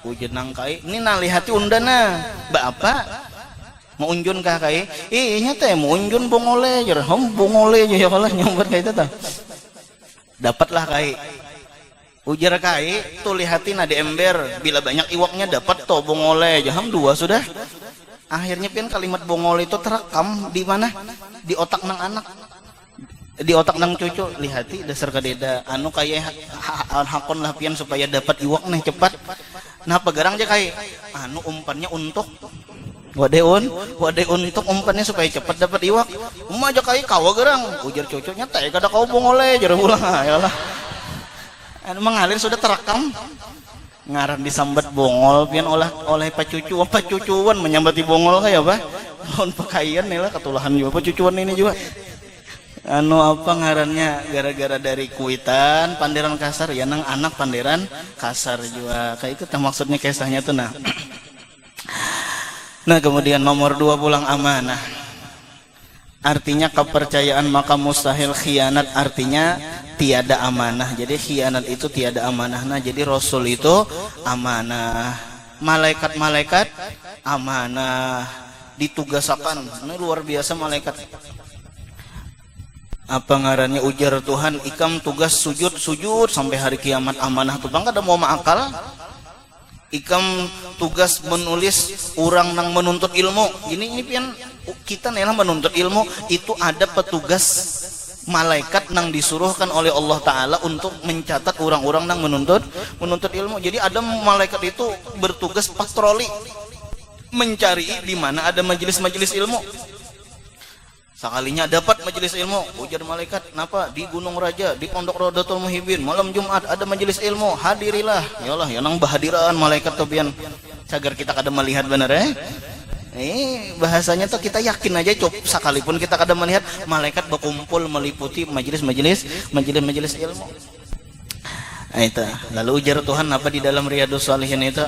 ujar nang kai ini nang lihati undana ba apa mau unjun kah kai nya teh mau unjun bongole jar bongole ya kalau nyombat kayak itu tah dapatlah kai ujar kai tuh lihatin ada ember bila banyak iwaknya dapat toh bongole jam 2 sudah akhirnya pian kalimat bongole itu terekam di mana di otak nang anak di otak nang cucu lihati dasar kadeda anu kayak hakon lah pian supaya dapat iwak nih cepat nah pegarang aja kai anu umpannya untuk wadeun untuk umpannya supaya cepat dapat iwak aja kai kawa gerang ujar cucunya teh kada kau bongole jar ulang ya lah mengalir sudah terekam ngaran disambat bongol pian oleh pacucuan menyambati bongol kayak apa lawan pakaian nih lah ketulahan juga pacucuan ini juga anu apa ngarannya gara-gara dari kuitan pandiran kasar ya nang anak pandiran kasar juga kayak itu maksudnya kisahnya tuh nah kemudian nomor 2 pulang amanah artinya kepercayaan maka mustahil khianat artinya tiada amanah jadi khianat itu tiada amanah nah jadi rasul itu amanah malaikat amanah ditugasakan ini luar biasa malaikat apa ngarannya ujar Tuhan ikam tugas sujud sampai hari kiamat amanah tuh bang kada mau maakal ikam tugas menulis orang nang menuntut ilmu. Ini pian kita nelah menuntut ilmu itu ada petugas malaikat nang disuruhkan oleh Allah Ta'ala untuk mencatat orang-orang nang menuntut ilmu. Jadi ada malaikat itu bertugas patroli mencari di mana ada majelis-majelis ilmu. Sekalinya dapat majelis ilmu, ujar malaikat, "Napa di Gunung Raja, di Pondok Rodatul Muhibbin, malam Jumat ada majelis ilmu, hadirilah." Yalah, ya nang bahadiran malaikat tuh pian. Cagar kita kada melihat bener bahasanya tuh kita yakin aja sekalipun kita kada melihat malaikat berkumpul meliputi majelis ilmu. Itu. Lalu ujar Tuhan apa di dalam Riyadhus Shalihin itu?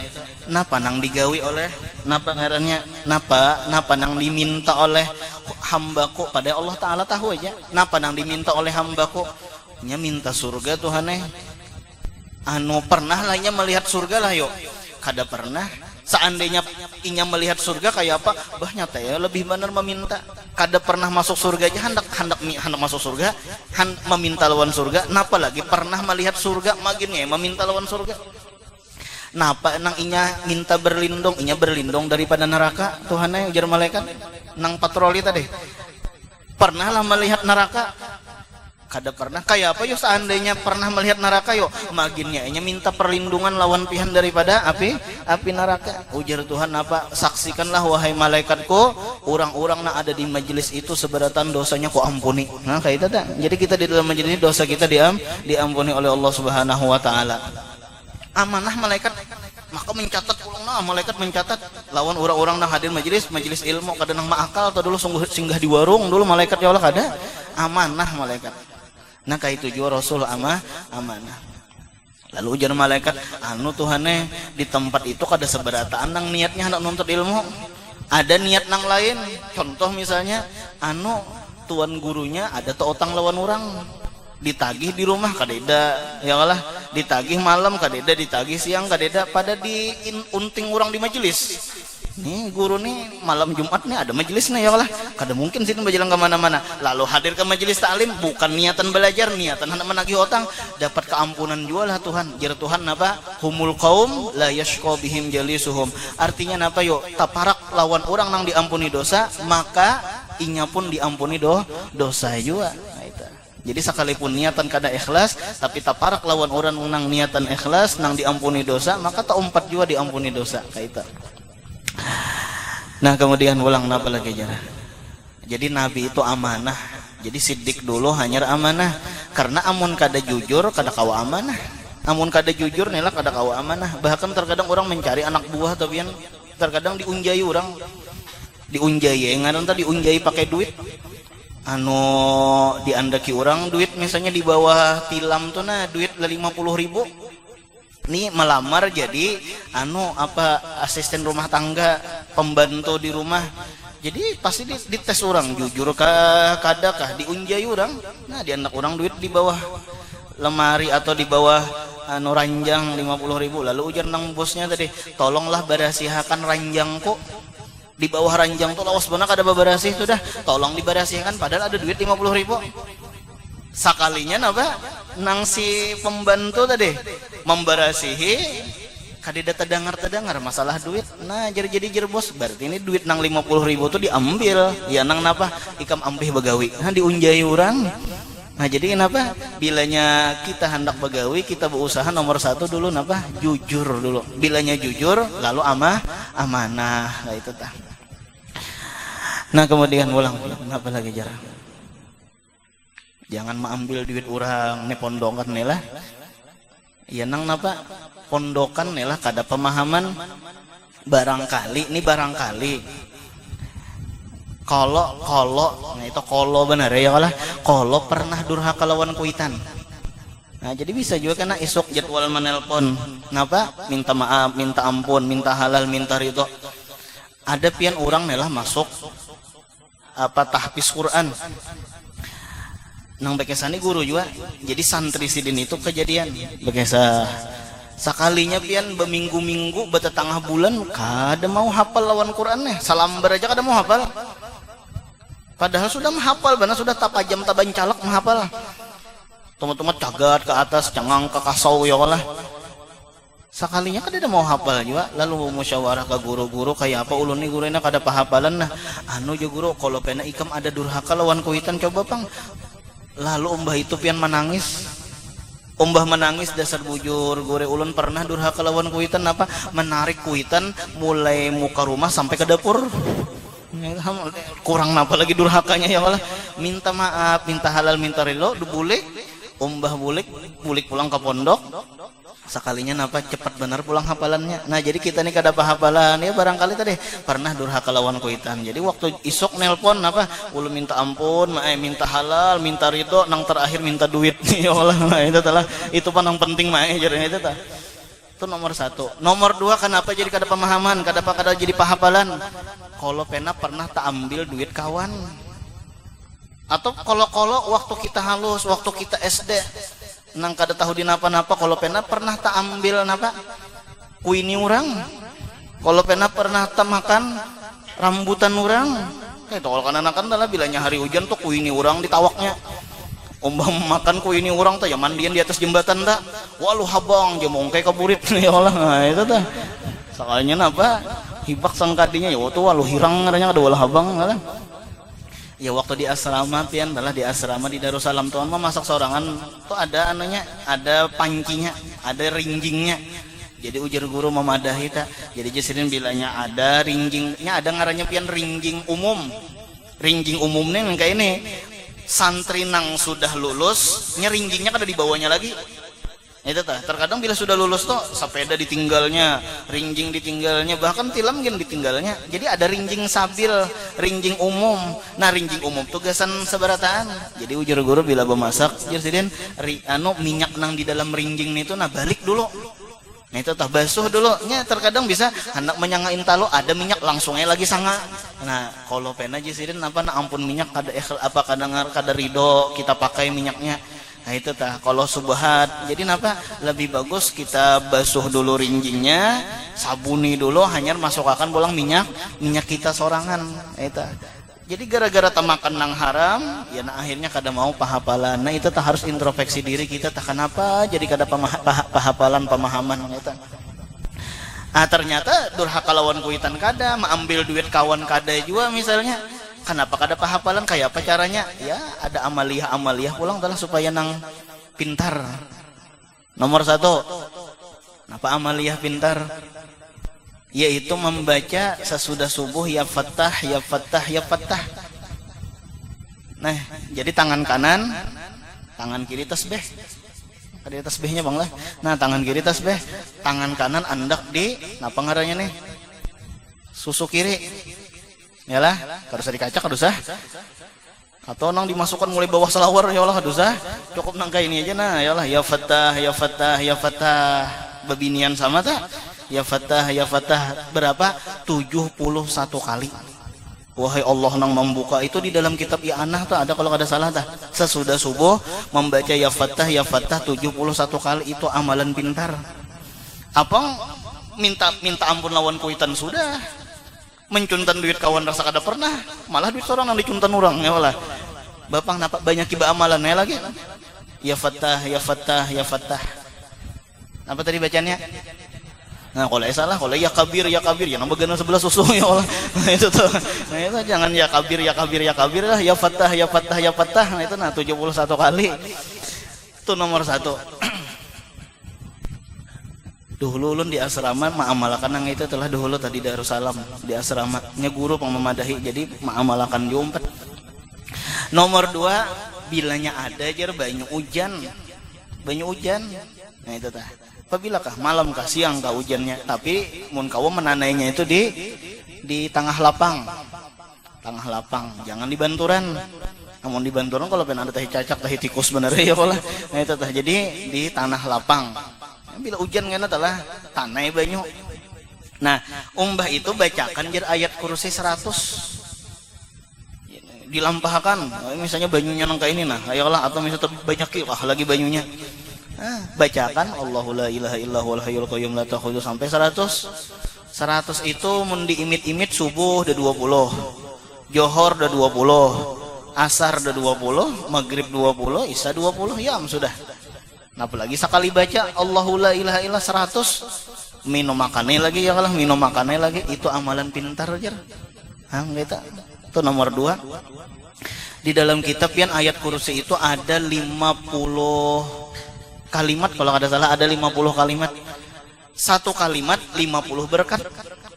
Napa nang digawi oleh napa ngarannya? Napa nang diminta oleh hambaku pada Allah Ta'ala tahu aja. Napa nang diminta oleh hambaku? Nya minta surga Tuhan anu pernah lahnya melihat surga lah yuk. Kada pernah. Seandainya inya melihat surga kayak apa? Bah nyata ya lebih benar meminta. Kada pernah masuk surga aja hendak masuk surga, meminta lawan surga. Napa lagi pernah melihat surga maginnya meminta lawan surga. Napa nang inya minta berlindung, inya berlindung daripada neraka. Tuhannya ujar malaikat nang patroli tadi. Pernah lah melihat neraka? Kada pernah. Kayak apa yo seandainya pernah melihat neraka yo maginnya inya minta perlindungan lawan pihan daripada api neraka. Ujar Tuhan apa? Saksikanlah wahai malaikatku, orang-orang yang ada di majelis itu seberatan dosanya ku ampuni. Nah kayak itu tak. Jadi kita di dalam majelis ini dosa kita diampuni oleh Allah Subhanahu wa taala. Amanah malaikat maka mencatat ulang malaikat mencatat lawan orang-orang yang hadir majelis ilmu kada nang maakal atau dulu singgah di warung dulu malaikat ya Allah kada amanah malaikat. Nah kayak itu juga Rasul amanah. Lalu ujar malaikat, anu Tuhane di tempat itu kada seberataan nang niatnya hendak nuntut ilmu. Ada niat nang lain. Contoh misalnya, anu tuan gurunya ada utang lawan orang. Ditagih di rumah kadeda, ya Allah. Ditagih malam kadeda, ditagih siang kadeda. Pada diunting orang di majelis. Nih guru nih malam Jumat nih ada majelis nih ya Allah. Kada mungkin sih berjalan kemana-mana. Lalu hadir ke majelis taklim bukan niatan belajar, niatan hendak menagih utang, dapat keampunan juga lah Tuhan. Jar Tuhan apa? Humul qaum la yashqa bihim jalisuhum. Artinya apa yuk? Taparak lawan orang nang diampuni dosa, maka inya pun diampuni dosa juga. Nah, itu. Jadi sekalipun niatan kada ikhlas, tapi taparak lawan orang nang niatan ikhlas nang diampuni dosa, maka tak umpat juga diampuni dosa. Kayak itu. Nah kemudian ulang napa lagi jarah. Jadi Nabi itu amanah. Jadi Siddiq dulu hanya amanah. Karena amun kada jujur kada kawa amanah. Amun kada jujur nela kada kawa amanah. Bahkan terkadang orang mencari anak buah tapi yang terkadang diunjai orang. Diunjai, ngaran tadi diunjai pakai duit. Anu diandaki orang duit misalnya di bawah tilam tuh nah duit 50.000. Nih melamar jadi anu apa asisten rumah tangga, pembantu di rumah. Jadi pasti dites orang jujur kah kadakah diunjai orang. Nah di anak orang duit di bawah lemari atau di bawah anu ranjang 50.000. Lalu ujar nang bosnya tadi, tolonglah barasihakan ranjangku. Di bawah ranjang tuh lawas benak ada babarasih sudah, tolong dibarasihkan padahal ada duit 50.000. Sakalinya napa nang si pembantu tadi membarasihi kadida terdengar masalah duit. Nah jadi bos berarti ini duit nang 50.000 tuh diambil ya nang napa ikam ampih begawi. Nah diunjai orang. Nah jadi kenapa bilanya kita hendak begawi kita berusaha nomor satu dulu napa jujur dulu. Bilanya jujur lalu amanah. Nah itu tah. Nah kemudian ulang apa lagi jarang. Jangan mengambil duit orang nih pondokan nih lah. Ya nang napa pondokan nih lah kada pemahaman barangkali kalau nah itu kalau benar ya lah kalau pernah durhaka lawan kuitan. Nah jadi bisa juga karena isuk jadwal menelpon napa minta maaf minta ampun minta halal minta ridho. Ada pian orang nih lah masuk apa tahfiz Quran. Nang bekesani guru juga jadi santri sidin itu kejadian bekesa sakalinya pian beminggu-minggu betetengah bulan kada mau hafal lawan Quran nih salambar aja kada mau hafal padahal sudah menghafal benar sudah tapajam tabancalak menghafal teman-teman cagat ke atas cengang ke kasau ya Allah Sakalinya kan dia mau hafal juga, lalu musyawarah ke guru-guru kayak apa ulun nih gurunya kada pahapalan nah anu je guru kalau pena ikam ada durhaka lawan kuitan coba pang. Lalu umbah itu pian menangis. Umbah menangis dasar bujur gore ulun pernah durhaka lawan kuitan apa menarik kuitan mulai muka rumah sampai ke dapur. Kurang napa lagi durhakanya ya malah minta maaf, minta halal, minta ridho, bulik umbah bulik pulang ke pondok. Sekalinya napa cepat benar pulang hafalannya. Nah jadi kita nih kada hafalan ya barangkali tadi pernah durhaka lawan kuitan. Jadi waktu isok nelpon napa ulun minta ampun, minta halal, minta ridho, nang terakhir minta duit. Ya Allah, nah, itu telah itu panang penting jarang itu tah. Itu nomor satu. Nomor dua kenapa jadi kada pemahaman, kada jadi pahafalan. Kalau pena pernah tak ambil duit kawan. Atau kalau waktu kita halus, waktu kita SD nang kada tahu di napa-napa kalau pena pernah tak ambil napa kuini orang, kalau pena pernah tak makan rambutan orang. Itu kalau kan adalah bilanya hari hujan tuh kuini orang ditawaknya. Umbah makan kuini orang tuh ya mandian di atas jembatan dah. Walu habang jemongkai kaburit ya Allah. Nah itu tuh. Sekalinya napa hibak sangkadinya ya waktu walu hirang ngaranya ada walu habang kan. Ya waktu di asrama pian adalah di asrama di Darussalam tuan mah masak sorangan tuh ada anunya, ada pancinya, ada ringgingnya. Jadi ujar guru memadahi tak. Jadi jesirin bilanya ada ringgingnya, ada ngarannya pian ringging umum. Ringging umumnya yang kayak ini. Santri nang sudah lulus, ringgingnya kada dibawanya lagi. Itu tah. Terkadang bila sudah lulus tuh sepeda ditinggalnya, ringging ditinggalnya, bahkan tilam gen ditinggalnya. Jadi ada ringging sabil, ringging umum. Nah ringging umum tugasan seberataan. Jadi ujar guru bila bemasak, jadi minyak nang di dalam ringging itu nah balik dulu. Nah itu tah basuh dulu. Nya terkadang bisa hendak menyangain talo ada minyak langsungnya lagi sanga. Nah kalau pena jisirin apa nah ampun minyak kada apa kada ridho kita pakai minyaknya. Nah itu tah kalau subhat jadi napa lebih bagus kita basuh dulu ringgingnya, sabuni dulu hanya masukkan bolang minyak kita sorangan. Nah, itu jadi gara-gara tamakan nang haram ya nah akhirnya kada mau pahapalan. Nah itu tah harus introspeksi diri kita tah kenapa jadi kada pahapalan pemahaman itu. Ah ternyata durhaka lawan kuitan kada, mengambil duit kawan kada juga misalnya. Kenapa kada pahapalan kayak apa caranya? Ya ada amaliyah pulang telah supaya nang pintar. Nomor satu, apa amaliyah pintar? Yaitu membaca sesudah subuh ya Fattah, ya Fattah, ya Fattah. Nah, jadi tangan kanan, tangan kiri tasbih. Ada tasbihnya bang lah. Nah tangan kiri tasbih, tangan kanan andak di, apa ngarannya nih? Susu kiri. Yalah, kada usah dikacak, kada usah. Atau nang dimasukkan mulai bawah selawar ya Allah, kada usah. Cukup nang kayak ini aja nah, yalah ya Fattah, ya Fattah, ya Fattah. Babinian sama tak? Ya Fattah, ya Fattah berapa? 71 kali. Wahai Allah nang membuka itu di dalam kitab I'anah tuh ada kalau kada salah tah. Sesudah subuh membaca ya Fattah 71 kali itu amalan pintar. Apa minta ampun lawan kuitan sudah. Mencuntan duit kawan rasa kada pernah, malah duit orang yang dicuntan orang ya Allah. Bapang napa banyak kiba amalannya lagi. Ya Fattah, ya Fattah, ya Fattah. Apa tadi bacanya? Nah kalau salah, kalau ya kabir ya nambah gana sebelah susu ya Allah. Nah itu tuh. Nah itu jangan ya kabir lah, ya Fattah, ya Fattah, ya Fattah. Nah itu nah 71 kali. Itu nomor satu. Dahulu ulun di asrama ma'amalakan yang itu telah dahulu tadi Darussalam di asrama nya guru pang memadahi jadi ma'amalakan jumpet. Nomor dua bilanya ada jar banyu hujan. Nah itu tah. Apabila kah malam kah siang kah hujannya tapi mun kawa menanainya itu di tengah lapang. Tengah lapang, jangan di banturan. Namun di banturan kalau pengen ada tahi cacak, tahi tikus bener ya Allah. Nah itu tah jadi di tanah lapang. Bila hujan ngana telah tanai banyu. Nah, umbah itu bacakan jar ayat kursi 100. Dilampahkan. Misalnya banyunya nang kayak ini nah, ayolah atau misalnya banyak lagi banyunya. Nah, bacakan Allahu la ilaha illahu wal hayyul qayyum la ta'khudhu sampai 100. 100 itu mun diimit-imit subuh udah 20. Johor udah 20. Asar udah 20, maghrib 20, isya 20, yam sudah. Nah, apalagi sekali baca Allahu la ilaha illallah 100 minum makannya lagi ya kalah minum makannya lagi itu amalan pintar aja. Gitu. Itu nomor 2. Di dalam kitab yang ayat kursi itu ada 50 kalimat kalau ada salah ada 50 kalimat. Satu kalimat 50 berkat.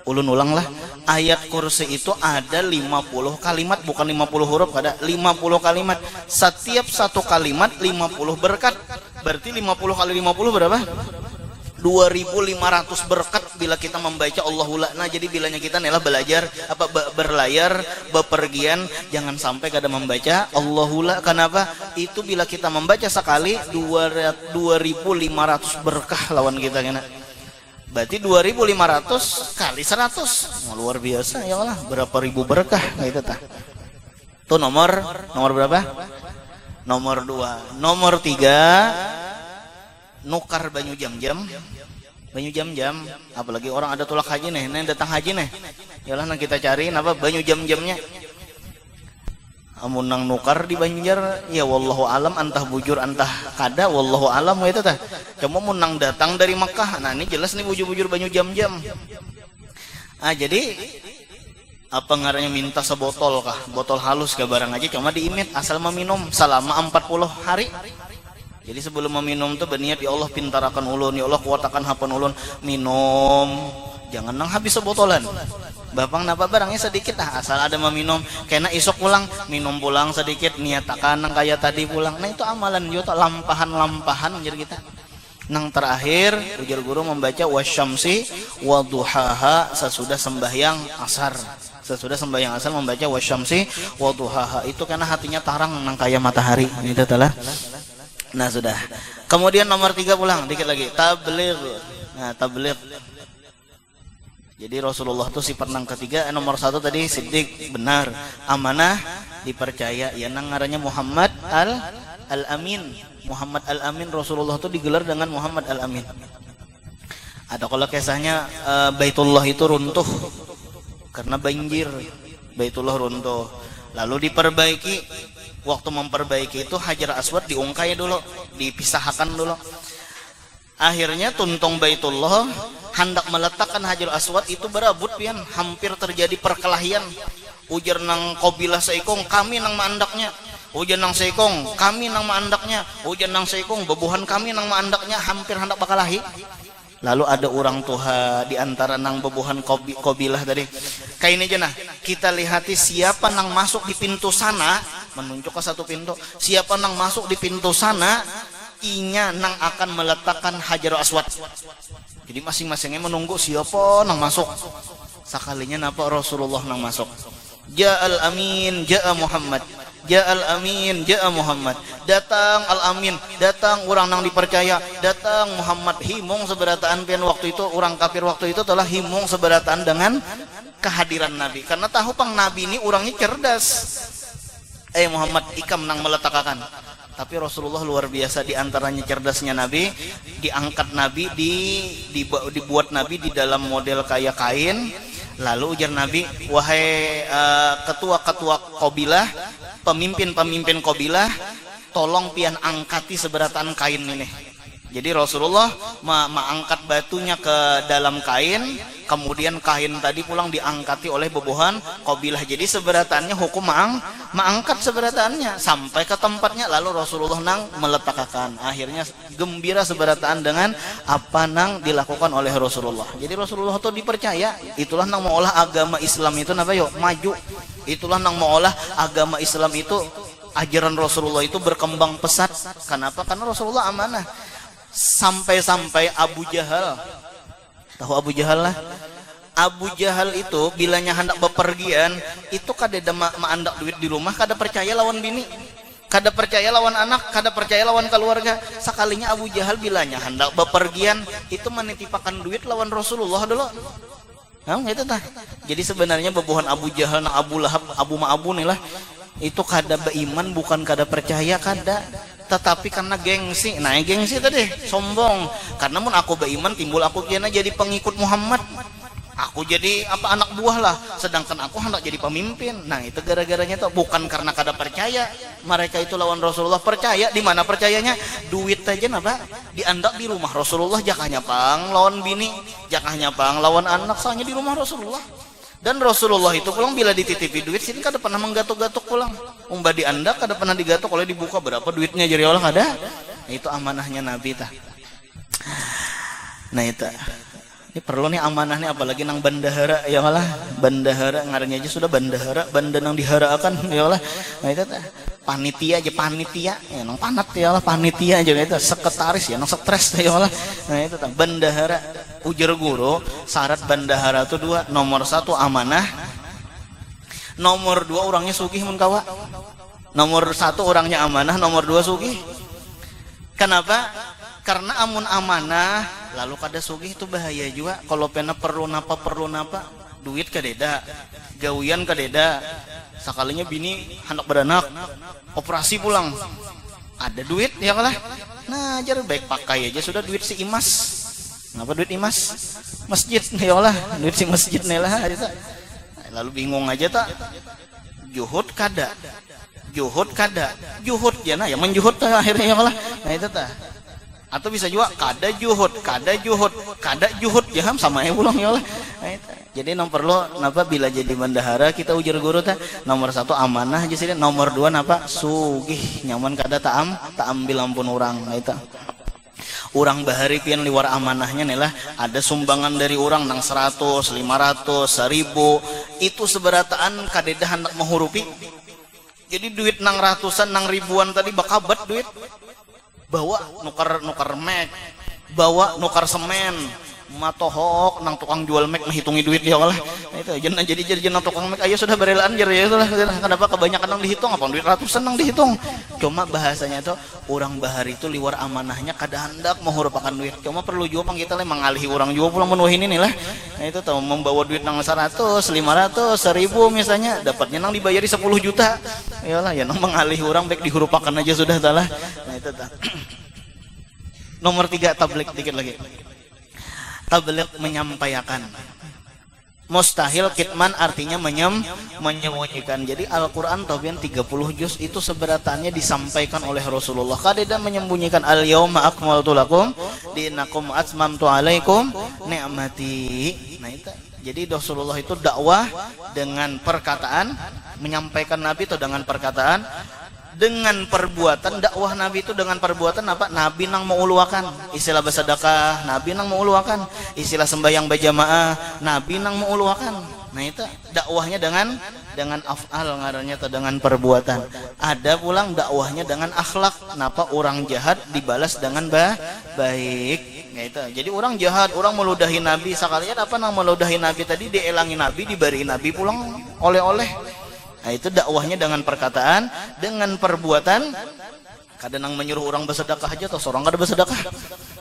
Ulun ulang lah. Ayat kursi itu ada 50 kalimat bukan 50 huruf, ada 50 kalimat. Setiap satu kalimat 50 berkat. Berarti 50 kali 50 berapa? 2.500 berkat bila kita membaca Allahu la. Nah, jadi bilanya kita nih lah belajar apa berlayar, bepergian jangan sampai kada membaca Allahu la. Kenapa? Itu bila kita membaca sekali 2.500 berkah lawan kita kena. Berarti 2.500 kali 100. Luar biasa ya Allah, berapa ribu berkah gitu tah. Itu nomor berapa? Nomor 2. Nomor 3 nukar banyu jam-jam, apalagi orang ada tolak haji nih, datang haji nih, yalah kita cariin apa banyu jam-jamnya. Amun nang nukar di Banjar, ya wallahu alam antah bujur antah kada, wallahu alam itu tah. Cuma mun nang datang dari Makkah, nah ini jelas nih bujur-bujur banyu jam-jam. Ah jadi apa ngarannya minta sebotol kah, botol halus ke barang aja, cuma diimit asal meminum selama 40 hari. Jadi sebelum meminum tuh berniat ya Allah pintarakan ulun, ya Allah kuatakan hapan ulun minum. Jangan nang habis sebotolan. Bapang napa barangnya sedikit asal ada meminum. Kena isok pulang minum pulang sedikit niatakan nang kaya tadi pulang. Nah itu amalan yo lampahan jadi kita. Nang terakhir ujar guru membaca wasyamsi waduhaha sesudah sembahyang asar. Sesudah sembahyang asar membaca wasyamsi waduhaha itu karena hatinya tarang nang kaya matahari. Itu telah. Nah sudah. Kemudian nomor 3 pulang dikit lagi tabligh. Nah tabligh. Jadi Rasulullah itu sifat nang ketiga nomor 1 tadi siddiq benar, amanah dipercaya. Ya nang ngarannya Muhammad al-Amin. Muhammad al-Amin Rasulullah itu digelar dengan Muhammad al-Amin. Ada kalau kisahnya Baitullah itu runtuh karena banjir. Baitullah runtuh. Lalu diperbaiki. Waktu memperbaiki itu Hajar Aswad diungkai dulu, dipisahkan dulu. Akhirnya tuntung Baitullah hendak meletakkan Hajar Aswad itu berabut pian, hampir terjadi perkelahian. Ujar nang Qabilah Seikong, kami nang maandaknya. Ujar nang Seikong, kami nang maandaknya. Ujar nang Seikong, bebuhan kami nang maandaknya, hampir hendak berkelahi. Lalu ada orang tua di antara nang bebuhan Qabilah tadi. Kayak ini aja nah, kita lihati siapa nang masuk di pintu sana, menunjuk ke satu pintu. Siapa nang masuk di pintu sana, inya nang akan meletakkan Hajar Aswad. Jadi masing-masingnya menunggu siapa nang masuk. Sekalinya napa Rasulullah nang masuk. Ja'al amin, ja'a Muhammad. Ja'al amin, ja'a Muhammad. Datang al-amin, datang orang nang dipercaya, datang Muhammad. Himung seberataan pian waktu itu, orang kafir waktu itu telah himung seberataan dengan kehadiran Nabi. Karena tahu pang Nabi ini orangnya cerdas. Muhammad ikam nang meletakkan. Tapi Rasulullah luar biasa, di antaranya cerdasnya Nabi, diangkat Nabi, dibuat Nabi di dalam model kayak kain. Lalu ujar Nabi, wahai ketua-ketua Qabilah, pemimpin-pemimpin Qabilah, tolong pian angkati seberataan kain ini. Jadi Rasulullah mengangkat batunya ke dalam kain, kemudian kain tadi pulang diangkati oleh bebuhan Qabilah. Jadi seberatannya hukum mengangkat seberatannya sampai ke tempatnya, lalu Rasulullah nang meletakkan. Akhirnya gembira seberataan dengan apa nang dilakukan oleh Rasulullah. Jadi Rasulullah itu dipercaya, itulah nang mengolah agama Islam itu napa yo maju. Itulah nang mengolah agama Islam itu, ajaran Rasulullah itu berkembang pesat. Kenapa? Karena Rasulullah amanah. Sampai-sampai Abu Jahal, tahu Abu Jahal lah. Abu Jahal itu bilanya hendak bepergian itu kada maandak duit di rumah, kada percaya lawan bini, kada percaya lawan anak, kada percaya lawan keluarga. Sekalinya Abu Jahal bilanya hendak bepergian itu menitipakan duit lawan Rasulullah dulu. Nah, itu tah. Jadi sebenarnya bebuhan Abu Jahal nang Abu Lahab, Abu Ma'abu nih lah. Itu kada beriman, bukan kada percaya, kada. Tetapi karena gengsi. Nah, gengsi tadi sombong. Karena mun aku beriman timbul aku kena jadi pengikut Muhammad. Aku jadi apa anak buah lah, sedangkan aku hendak jadi pemimpin. Nah itu gara-garanya tuh bukan karena kada percaya. Mereka itu lawan Rasulullah. Percaya di mana percayanya? Duit aja napa? Diandak di rumah Rasulullah, jakahnya pang lawan bini, jakahnya pang lawan anak, soalnya di rumah Rasulullah. Dan Rasulullah itu pulang bila dititipi duit sini kada pernah menggatuk-gatuk pulang. Umba diandak kada pernah digatuk, oleh dibuka berapa duitnya jadi Allah kada. Nah, itu amanahnya Nabi tah. Nah itu. Ini perlu nih amanah nih, apalagi nang bandahara ya Allah, bandahara ngarannya aja sudah bandahara, banda nang diharaakan ya Allah. Nah itu panitia aja, panitia ya nang panat ya Allah, panitia aja itu sekretaris ya nang stres ya Allah. Nah itu bandahara. Ujar guru syarat bandahara itu dua, nomor satu amanah, nomor dua orangnya sugih mun kawa. Nomor satu orangnya amanah, nomor dua sugih. Kenapa? Karena amun amanah lalu kada sugih itu bahaya juga. Kalau pena perlu napa duit kadeda, gawian kadeda, sakalinya bini hendak beranak operasi pulang ada duit ya lah. Nah jar baik pakai aja sudah duit si imas. Ngapa duit imas? Masjid ya lah, duit si masjid nih lah. Lalu bingung aja tak, juhud kada juhud ya nah ya menjuhud akhirnya ya lah. Nah itu tak. Atau bisa juga kada juhud jaham sama ya pulang ya Allah. Jadi nomor perlu napa bila jadi bendahara kita ujar guru ta nomor satu amanah aja sih, nomor dua napa sugih nyaman kada tak ambil ampun orang. Nah itu orang bahari pian liwar amanahnya nih lah, ada sumbangan dari orang nang 100, 500, 1000 itu seberataan kadeda hendak menghurupi. Jadi duit nang ratusan nang ribuan tadi bakabat duit. Bawa nukar mek, bawa nukar semen, matohok nang tukang jual mek menghitungi duit ya Allah. Itu jadi tukang mek ayo sudah berelaan jar ya itulah. Kenapa kebanyakan nang dihitung apa duit ratusan nang dihitung. Cuma bahasanya itu orang bahari itu liwar amanahnya kada hendak menghurupakan duit. Cuma perlu juga pang kita lah mengalihi orang juga pulang menuhin ini lah. Nah itu tahu membawa duit nang 100, 500, 1000 misalnya dapatnya nang dibayari 10 juta. Iyalah ya nang mengalihi orang baik dihurupakan aja sudah salah. Nah itu tah. Nomor 3 tablik dikit lagi. Tablik menyampaikan. Mustahil kitman artinya menyembunyikan. Jadi Al-Quran tabian 30 juz itu seberatannya disampaikan oleh Rasulullah. Kadeda menyembunyikan al-yauma akmaltu lakum dinakum atmamtu alaikum ni'mati. Nah itu. Jadi Rasulullah itu dakwah dengan perkataan, menyampaikan Nabi itu dengan perkataan, dengan perbuatan. Dakwah Nabi itu dengan perbuatan apa? Nabi nang menguluakan istilah bersedekah, Nabi nang menguluakan istilah sembahyang berjamaah, Nabi nang menguluakan. Nah itu dakwahnya dengan af'al ngarannya atau dengan perbuatan. Ada pulang dakwahnya dengan akhlak. Napa orang jahat dibalas dengan baik. Itu. Jadi orang jahat, orang meludahi Nabi, sekalian apa nang meludahi Nabi tadi dielangi Nabi, diberi Nabi pulang oleh-oleh. Nah itu dakwahnya dengan perkataan, dengan perbuatan. Kadang nang menyuruh orang bersedekah aja atau seorang kada bersedekah.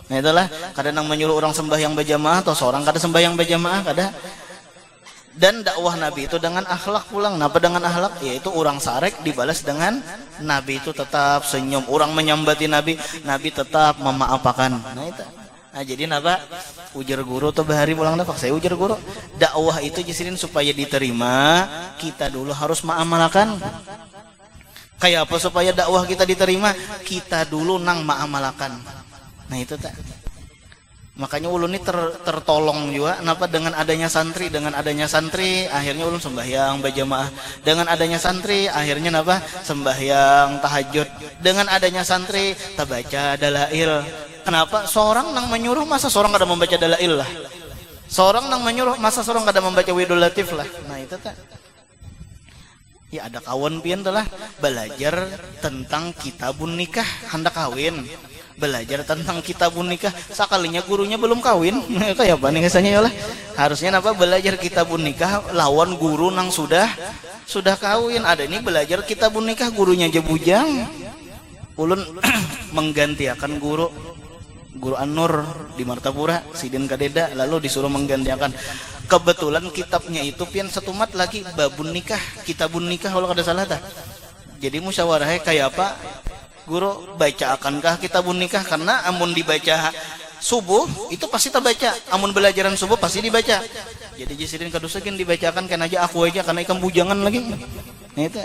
Nah itulah kadang nang menyuruh orang sembahyang berjamaah atau seorang kada sembahyang berjamaah kada. Dan dakwah Nabi itu dengan akhlak pulang. Napa dengan akhlak? Yaitu orang sarek dibalas dengan Nabi itu tetap senyum. Orang menyambati Nabi, Nabi tetap memaafkan. Nah itu. Nah jadi napa ujar guru tuh bahari pulang dapat saya ujar guru dakwah itu jisirin supaya diterima kita dulu harus mengamalkan. Kayak apa supaya dakwah kita diterima? Kita dulu nang mengamalkan. Nah itu tak. Makanya ulun ini tertolong juga napa dengan adanya santri akhirnya ulun sembahyang berjamaah. Dengan adanya santri akhirnya napa sembahyang tahajud. Dengan adanya santri tabaca dalail. Kenapa? Seorang nang menyuruh masa seorang kada membaca dalail lah. Seorang nang menyuruh masa seorang kada membaca widul latif lah. Nah itu tak. Ya ada kawan pian telah belajar tentang kitabun nikah hendak kawin. Belajar tentang kitabun nikah sakalinya gurunya belum kawin. Kayak apa nih kesannya ya lah. Harusnya apa belajar kitabun nikah lawan guru nang sudah kawin. Ada ini belajar kitabun nikah gurunya aja bujang. Ulun menggantikan guru An-Nur di Martapura, Sidin Kadeda, lalu disuruh menggantikan. Kebetulan kitabnya itu pian setumat lagi babun nikah, kitabun nikah kalau kada salah dah. Jadi musyawarahnya kayak apa? Guru baca akankah kitabun nikah? Karena amun dibaca subuh itu pasti terbaca, amun belajaran subuh pasti dibaca. jadi jisirin kadusakin dibacakan kan aja aku aja karena ikan bujangan lagi. Nah itu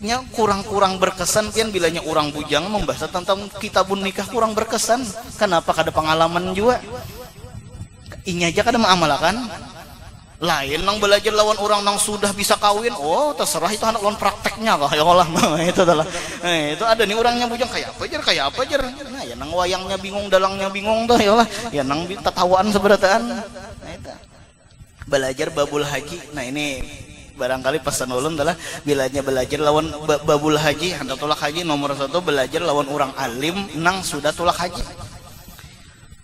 nya kurang-kurang berkesan pian bilanya orang bujang membahas tentang kitabun nikah kurang berkesan. Kenapa kada pengalaman juga? Inya aja kada mengamalkan. Lain nang belajar lawan orang nang sudah bisa kawin, oh terserah itu anak lawan prakteknya kah ya Allah. Itu adalah itu ada nih orangnya bujang kayak apa aja nah ya nang wayangnya bingung dalangnya bingung tuh ya Allah ya nang tatawaan seberataan. Nah itu belajar babul haji. Nah ini barangkali pesan ulun adalah bilanya belajar lawan babul haji hendak tulak haji nomor 1 belajar lawan orang alim nang sudah tulak haji.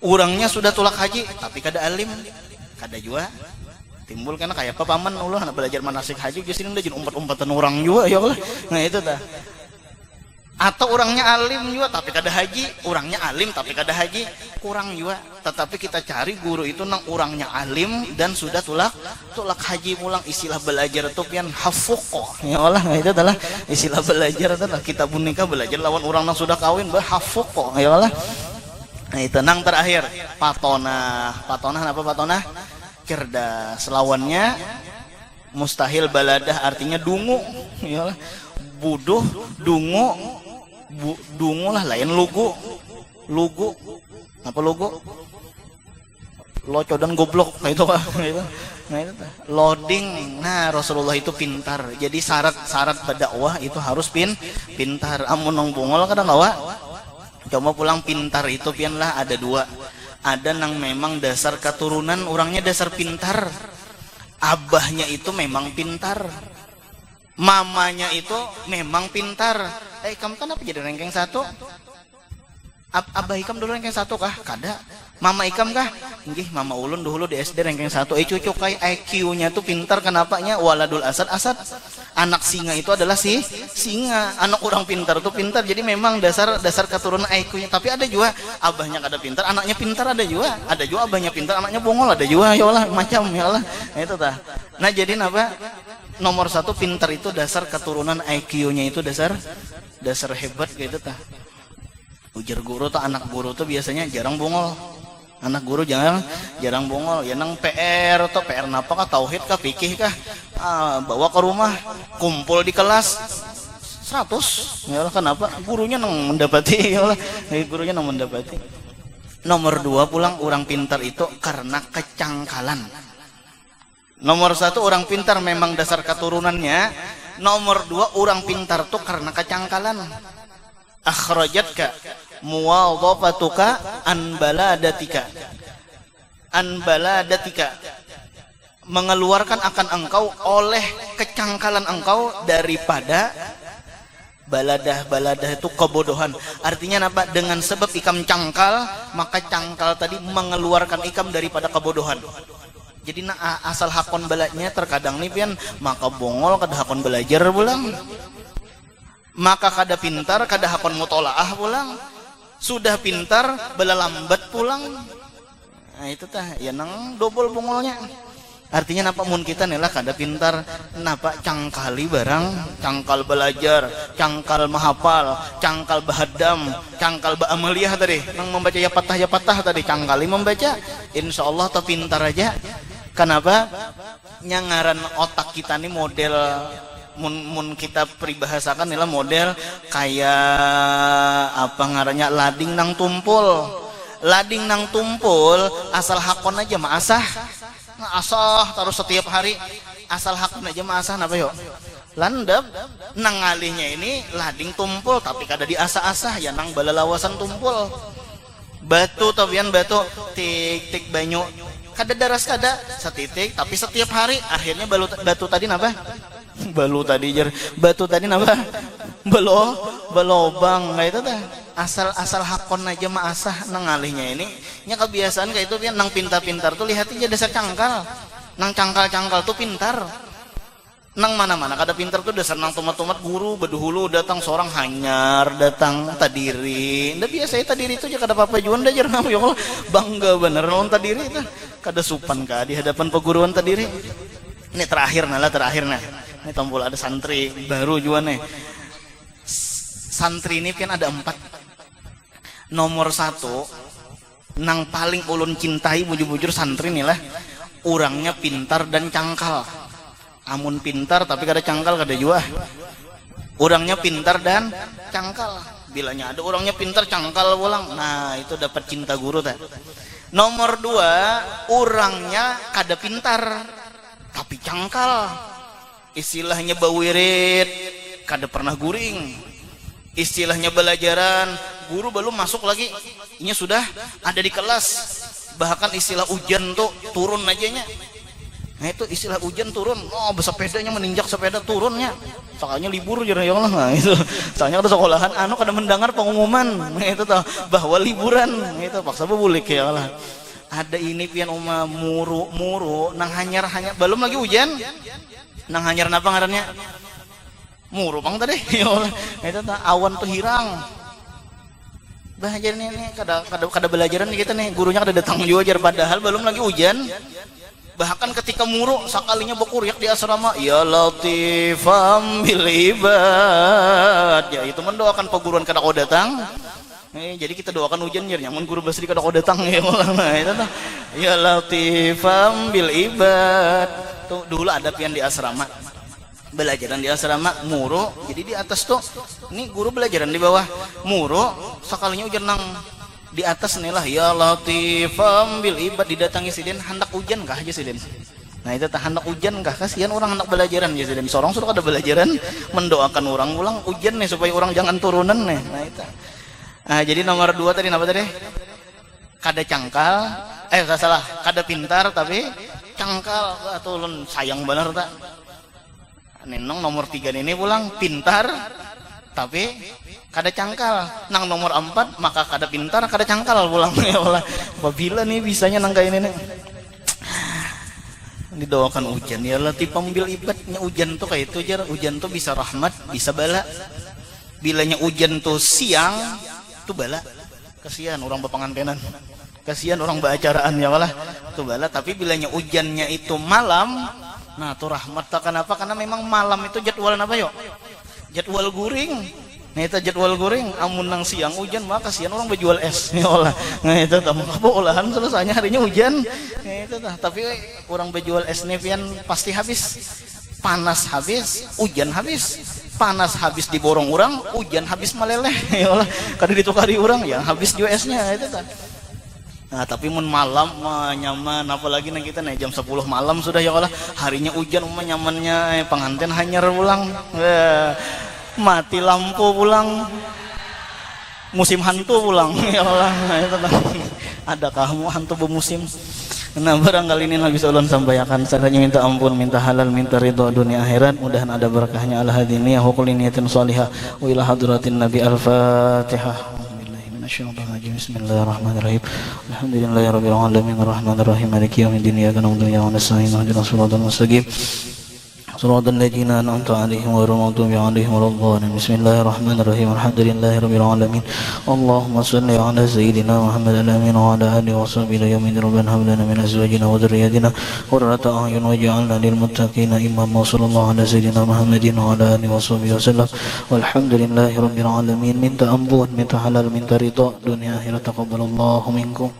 Orangnya sudah tulak haji tapi kada alim kada juga timbul karena kayak apa paman ulah anak belajar manasik haji jadi udah jadi umpat-umpatan orang juga ya Allah. Nah itu dah. Atau orangnya alim juga tapi kada haji, orangnya alim tapi kada haji, kurang juga. Tetapi kita cari guru itu nang orangnya alim dan sudah tulak haji mulang. Istilah belajar itu pian hafuq ya Allah. Nah itu adalah istilah belajar adalah kita pun nikah belajar lawan orang nang sudah kawin hafuq ya Allah. Nah itu nang terakhir patonah apa patonah? Cerdas. Lawannya mustahil baladah artinya dungu ya buduh dungu lah lain lugu apa lugu loco dan goblok kayak itu nah itu loading. Nah Rasulullah itu pintar jadi syarat berdakwah itu harus pintar. Amun nang bungol kadang lawa coba pulang pintar itu pian lah ada 2. Ada nang memang dasar keturunan orangnya dasar pintar, abahnya itu memang pintar, mamanya itu memang pintar. Kamu kenapa jadi ranking 1? Abah ikam dulu ranking 1 kah? Kada. Mama ikam kah? Nggih, mama ulun dulu di SD ranking 1. Cucu kayak IQ-nya tuh pintar kenapanya? Waladul asad. Anak singa itu adalah singa. Anak orang pintar tuh pintar. Jadi memang dasar keturunan IQ-nya. Tapi ada juga abahnya kada pintar, anaknya pintar ada juga. Ada juga abahnya pintar, anaknya bongol ada juga. Ya Allah, macam ya Allah. Nah, itu tah. Nah, jadi napa? Nomor 1 pintar itu dasar keturunan IQ-nya itu dasar hebat gitu tah. Ujar guru tuh anak guru tuh biasanya jarang bongol. Anak guru jarang bongol. Ya nang PR atau PR napa kah tauhid kah fikih kah bawa ke rumah kumpul di kelas 100. Ya Allah kenapa? Gurunya nang mendapati ya Allah. Gurunya nang mendapati. Nomor 2 pulang orang pintar itu karena kecangkalan. Nomor 1 orang pintar memang dasar keturunannya. Nomor 2 orang pintar tuh karena kecangkalan. Akhrajatka muwadhafatuka an baladatika mengeluarkan akan engkau oleh kecangkalan engkau daripada baladah itu kebodohan. Artinya apa? Dengan sebab ikam cangkal maka cangkal tadi mengeluarkan ikam daripada kebodohan. Jadi asal hakon balanya terkadang nih pian maka bongol kada hakon belajar pulang. Maka kada pintar kada hakon mutolaah pulang. Sudah pintar bela lambat pulang. Nah itu tah ya nang double bongolnya. Artinya napa mun kita nih lah kada pintar napa cangkali barang, cangkal belajar, cangkal mahapal, cangkal bahadam, cangkal ba'amaliyah tadi nang membaca ya patah tadi cangkali membaca insyaallah tah pintar aja. Kenapa? Nyangaran otak kita nih model mun kita peribahasakan inilah model kayak apa ngarannya lading nang tumpul asal hakon aja mah asah terus setiap hari asal hakon aja mah asah napa yo landap nang ngalihnya ini lading tumpul tapi kada diasah-asah ya nang balalawasan tumpul batu tabian batu tik banyu kada daras kada setitik tapi setiap hari akhirnya batu tadi napa batu tadi napa belobang kayak itu teh asal hakon aja mah asah nang ngalihnya ini nya kebiasaan kayak itu nang pintar-pintar tuh lihat aja dasar cangkal nang cangkal tuh pintar nang mana-mana kada pintar tuh dasar nang tomat-tomat guru beduhulu datang seorang hanyar datang tadiri nda biasa tadiri itu aja kada apa-apa juan dah jar ya Allah bangga bener lawan tadiri itu kada supan ka di hadapan peguruan tadiri. Ini terakhir nah ini tombol ada santri baru juga nih. Santri ini kan ada 4. Nomor 1 nang paling ulun cintai bujur-bujur santri nih lah Orangnya pintar dan cangkal. Amun pintar tapi kada cangkal kada jua. Orangnya pintar dan cangkal. Bilanya ada orangnya pintar cangkal ulang. Nah, itu dapat cinta guru tak. Nomor 2, orangnya kada pintar tapi cangkal. Istilahnya bawirit, kada pernah guring. Istilahnya belajaran, guru belum masuk lagi, ini sudah ada di kelas. Bahkan istilah ujian tuh turun ajanya. Nah itu istilah ujian turun, oh bersepedanya meninjak sepeda turunnya. Soalnya libur ya Allah. Nah itu, soalnya ada sekolahan, kada mendengar pengumuman. Nah itu tuh bahwa liburan. Nah itu paksa bulik ya Allah. Ada ini pian oma muru nang hanyar belum lagi hujan. Nang hanyar napa ngarannya? Muru bang tadi. Ya Allah. Nah itu tuh awan tuh hirang. Belajar nih kada belajaran kita nih, gurunya kada datang juga ajar padahal belum lagi hujan. Bahkan ketika muru sakalinya bokuriak di asrama, ya latifam bil ibad. Ya itu mendoakan peguruan kada kau datang. Jadi kita doakan hujan jar nyamun guru basri kada kau datang ya Allah. Nah itu tuh ya latifam bil ibad. Tuh dulu ada pian di asrama. Belajaran di asrama muru, jadi di atas tuh ini guru belajaran di bawah muru sakalinya hujan nang di atas nih lah ya latifam bil ibad didatangi siden hendak hujan kah aja siden. Nah itu tak hendak hujan kah, kasihan orang hendak belajaran ya siden. Sorong sudah kada belajaran mendoakan orang ulang hujan nih supaya orang jangan turunan nih. Nah itu. Nah, jadi nomor 2 tadi apa tadi? Kada cangkal, salah, kada pintar tapi cangkal atau sayang bener tak. Nenong nomor 3 ini pulang pintar tapi kada cangkal. Nang nomor 4 maka kada pintar kada cangkal pulang ya Allah. Apabila nih bisanya nang kayak ini nih. Didoakan hujan ya Allah tipambil ibadnya hujan tuh kayak itu jar. Hujan tuh bisa rahmat bisa bala. Bilanya hujan tuh siang tuh bala. Kasihan orang berpengantenan. Kasihan orang beracaraan ya Allah. Tuh bala, tapi bilanya hujannya itu malam. Nah tuh rahmat tak kenapa? Karena memang malam itu jadwal apa yuk? Jadwal guring. Nah itu jadwal guring. Amun nang siang hujan maka kasihan orang berjual es. Ya Allah. Nah itu tak apa olahan selesainya harinya hujan. Nah itu tak. Tapi orang berjual es nevian pasti habis. Panas habis, hujan habis. Panas habis diborong orang, hujan habis meleleh. Ya Allah. Kada ditukari orang ya habis juga esnya. Itu tak. Nah tapi mun malam nyaman, apalagi nih kita nih jam 10 malam sudah ya Allah, harinya hujan nyamannya pengantin hanyar pulang, mati lampu pulang, musim hantu pulang ya Allah. Nah, itu ada kamu hantu bermusim. Nah barangkali ini Nabi Sallallahu sampaikan, caranya minta ampun, minta halal, minta ridho dunia akhirat, mudahan ada berkahnya ala hadiniyah wa kulli niyatin salihah wa ila hadratin Nabi al-Fatihah. Bismillahirrahmanirrahim. Alhamdulillahirabbil alamin arrahmanirrahim maliki yaumiddin iyyaka na'budu wa iyyaka nasta'in ihdinas siratal mustaqim siratal ladzina an'amta 'alaihim ghairil maghdubi 'alaihim waladdallin. Bismillahirrahmanirrahim. Alhamdulillahirabbil alamin. Allahumma shalli 'ala sayyidina Muhammadin amin wa 'ala alihi wa sahbihi yawmin rabbana hab lana min azwajina wa dhurriyyatina qurrata a'yun waj'alna lil muttaqina imama. Sallallahu 'ala sayyidina Muhammadin wa 'ala alihi wa sahbihi wasallam. Walhamdulillahirabbil alamin. Minta ampun, minta halal, minta ridha dunia akhirat. Taqabbalallahu minkum.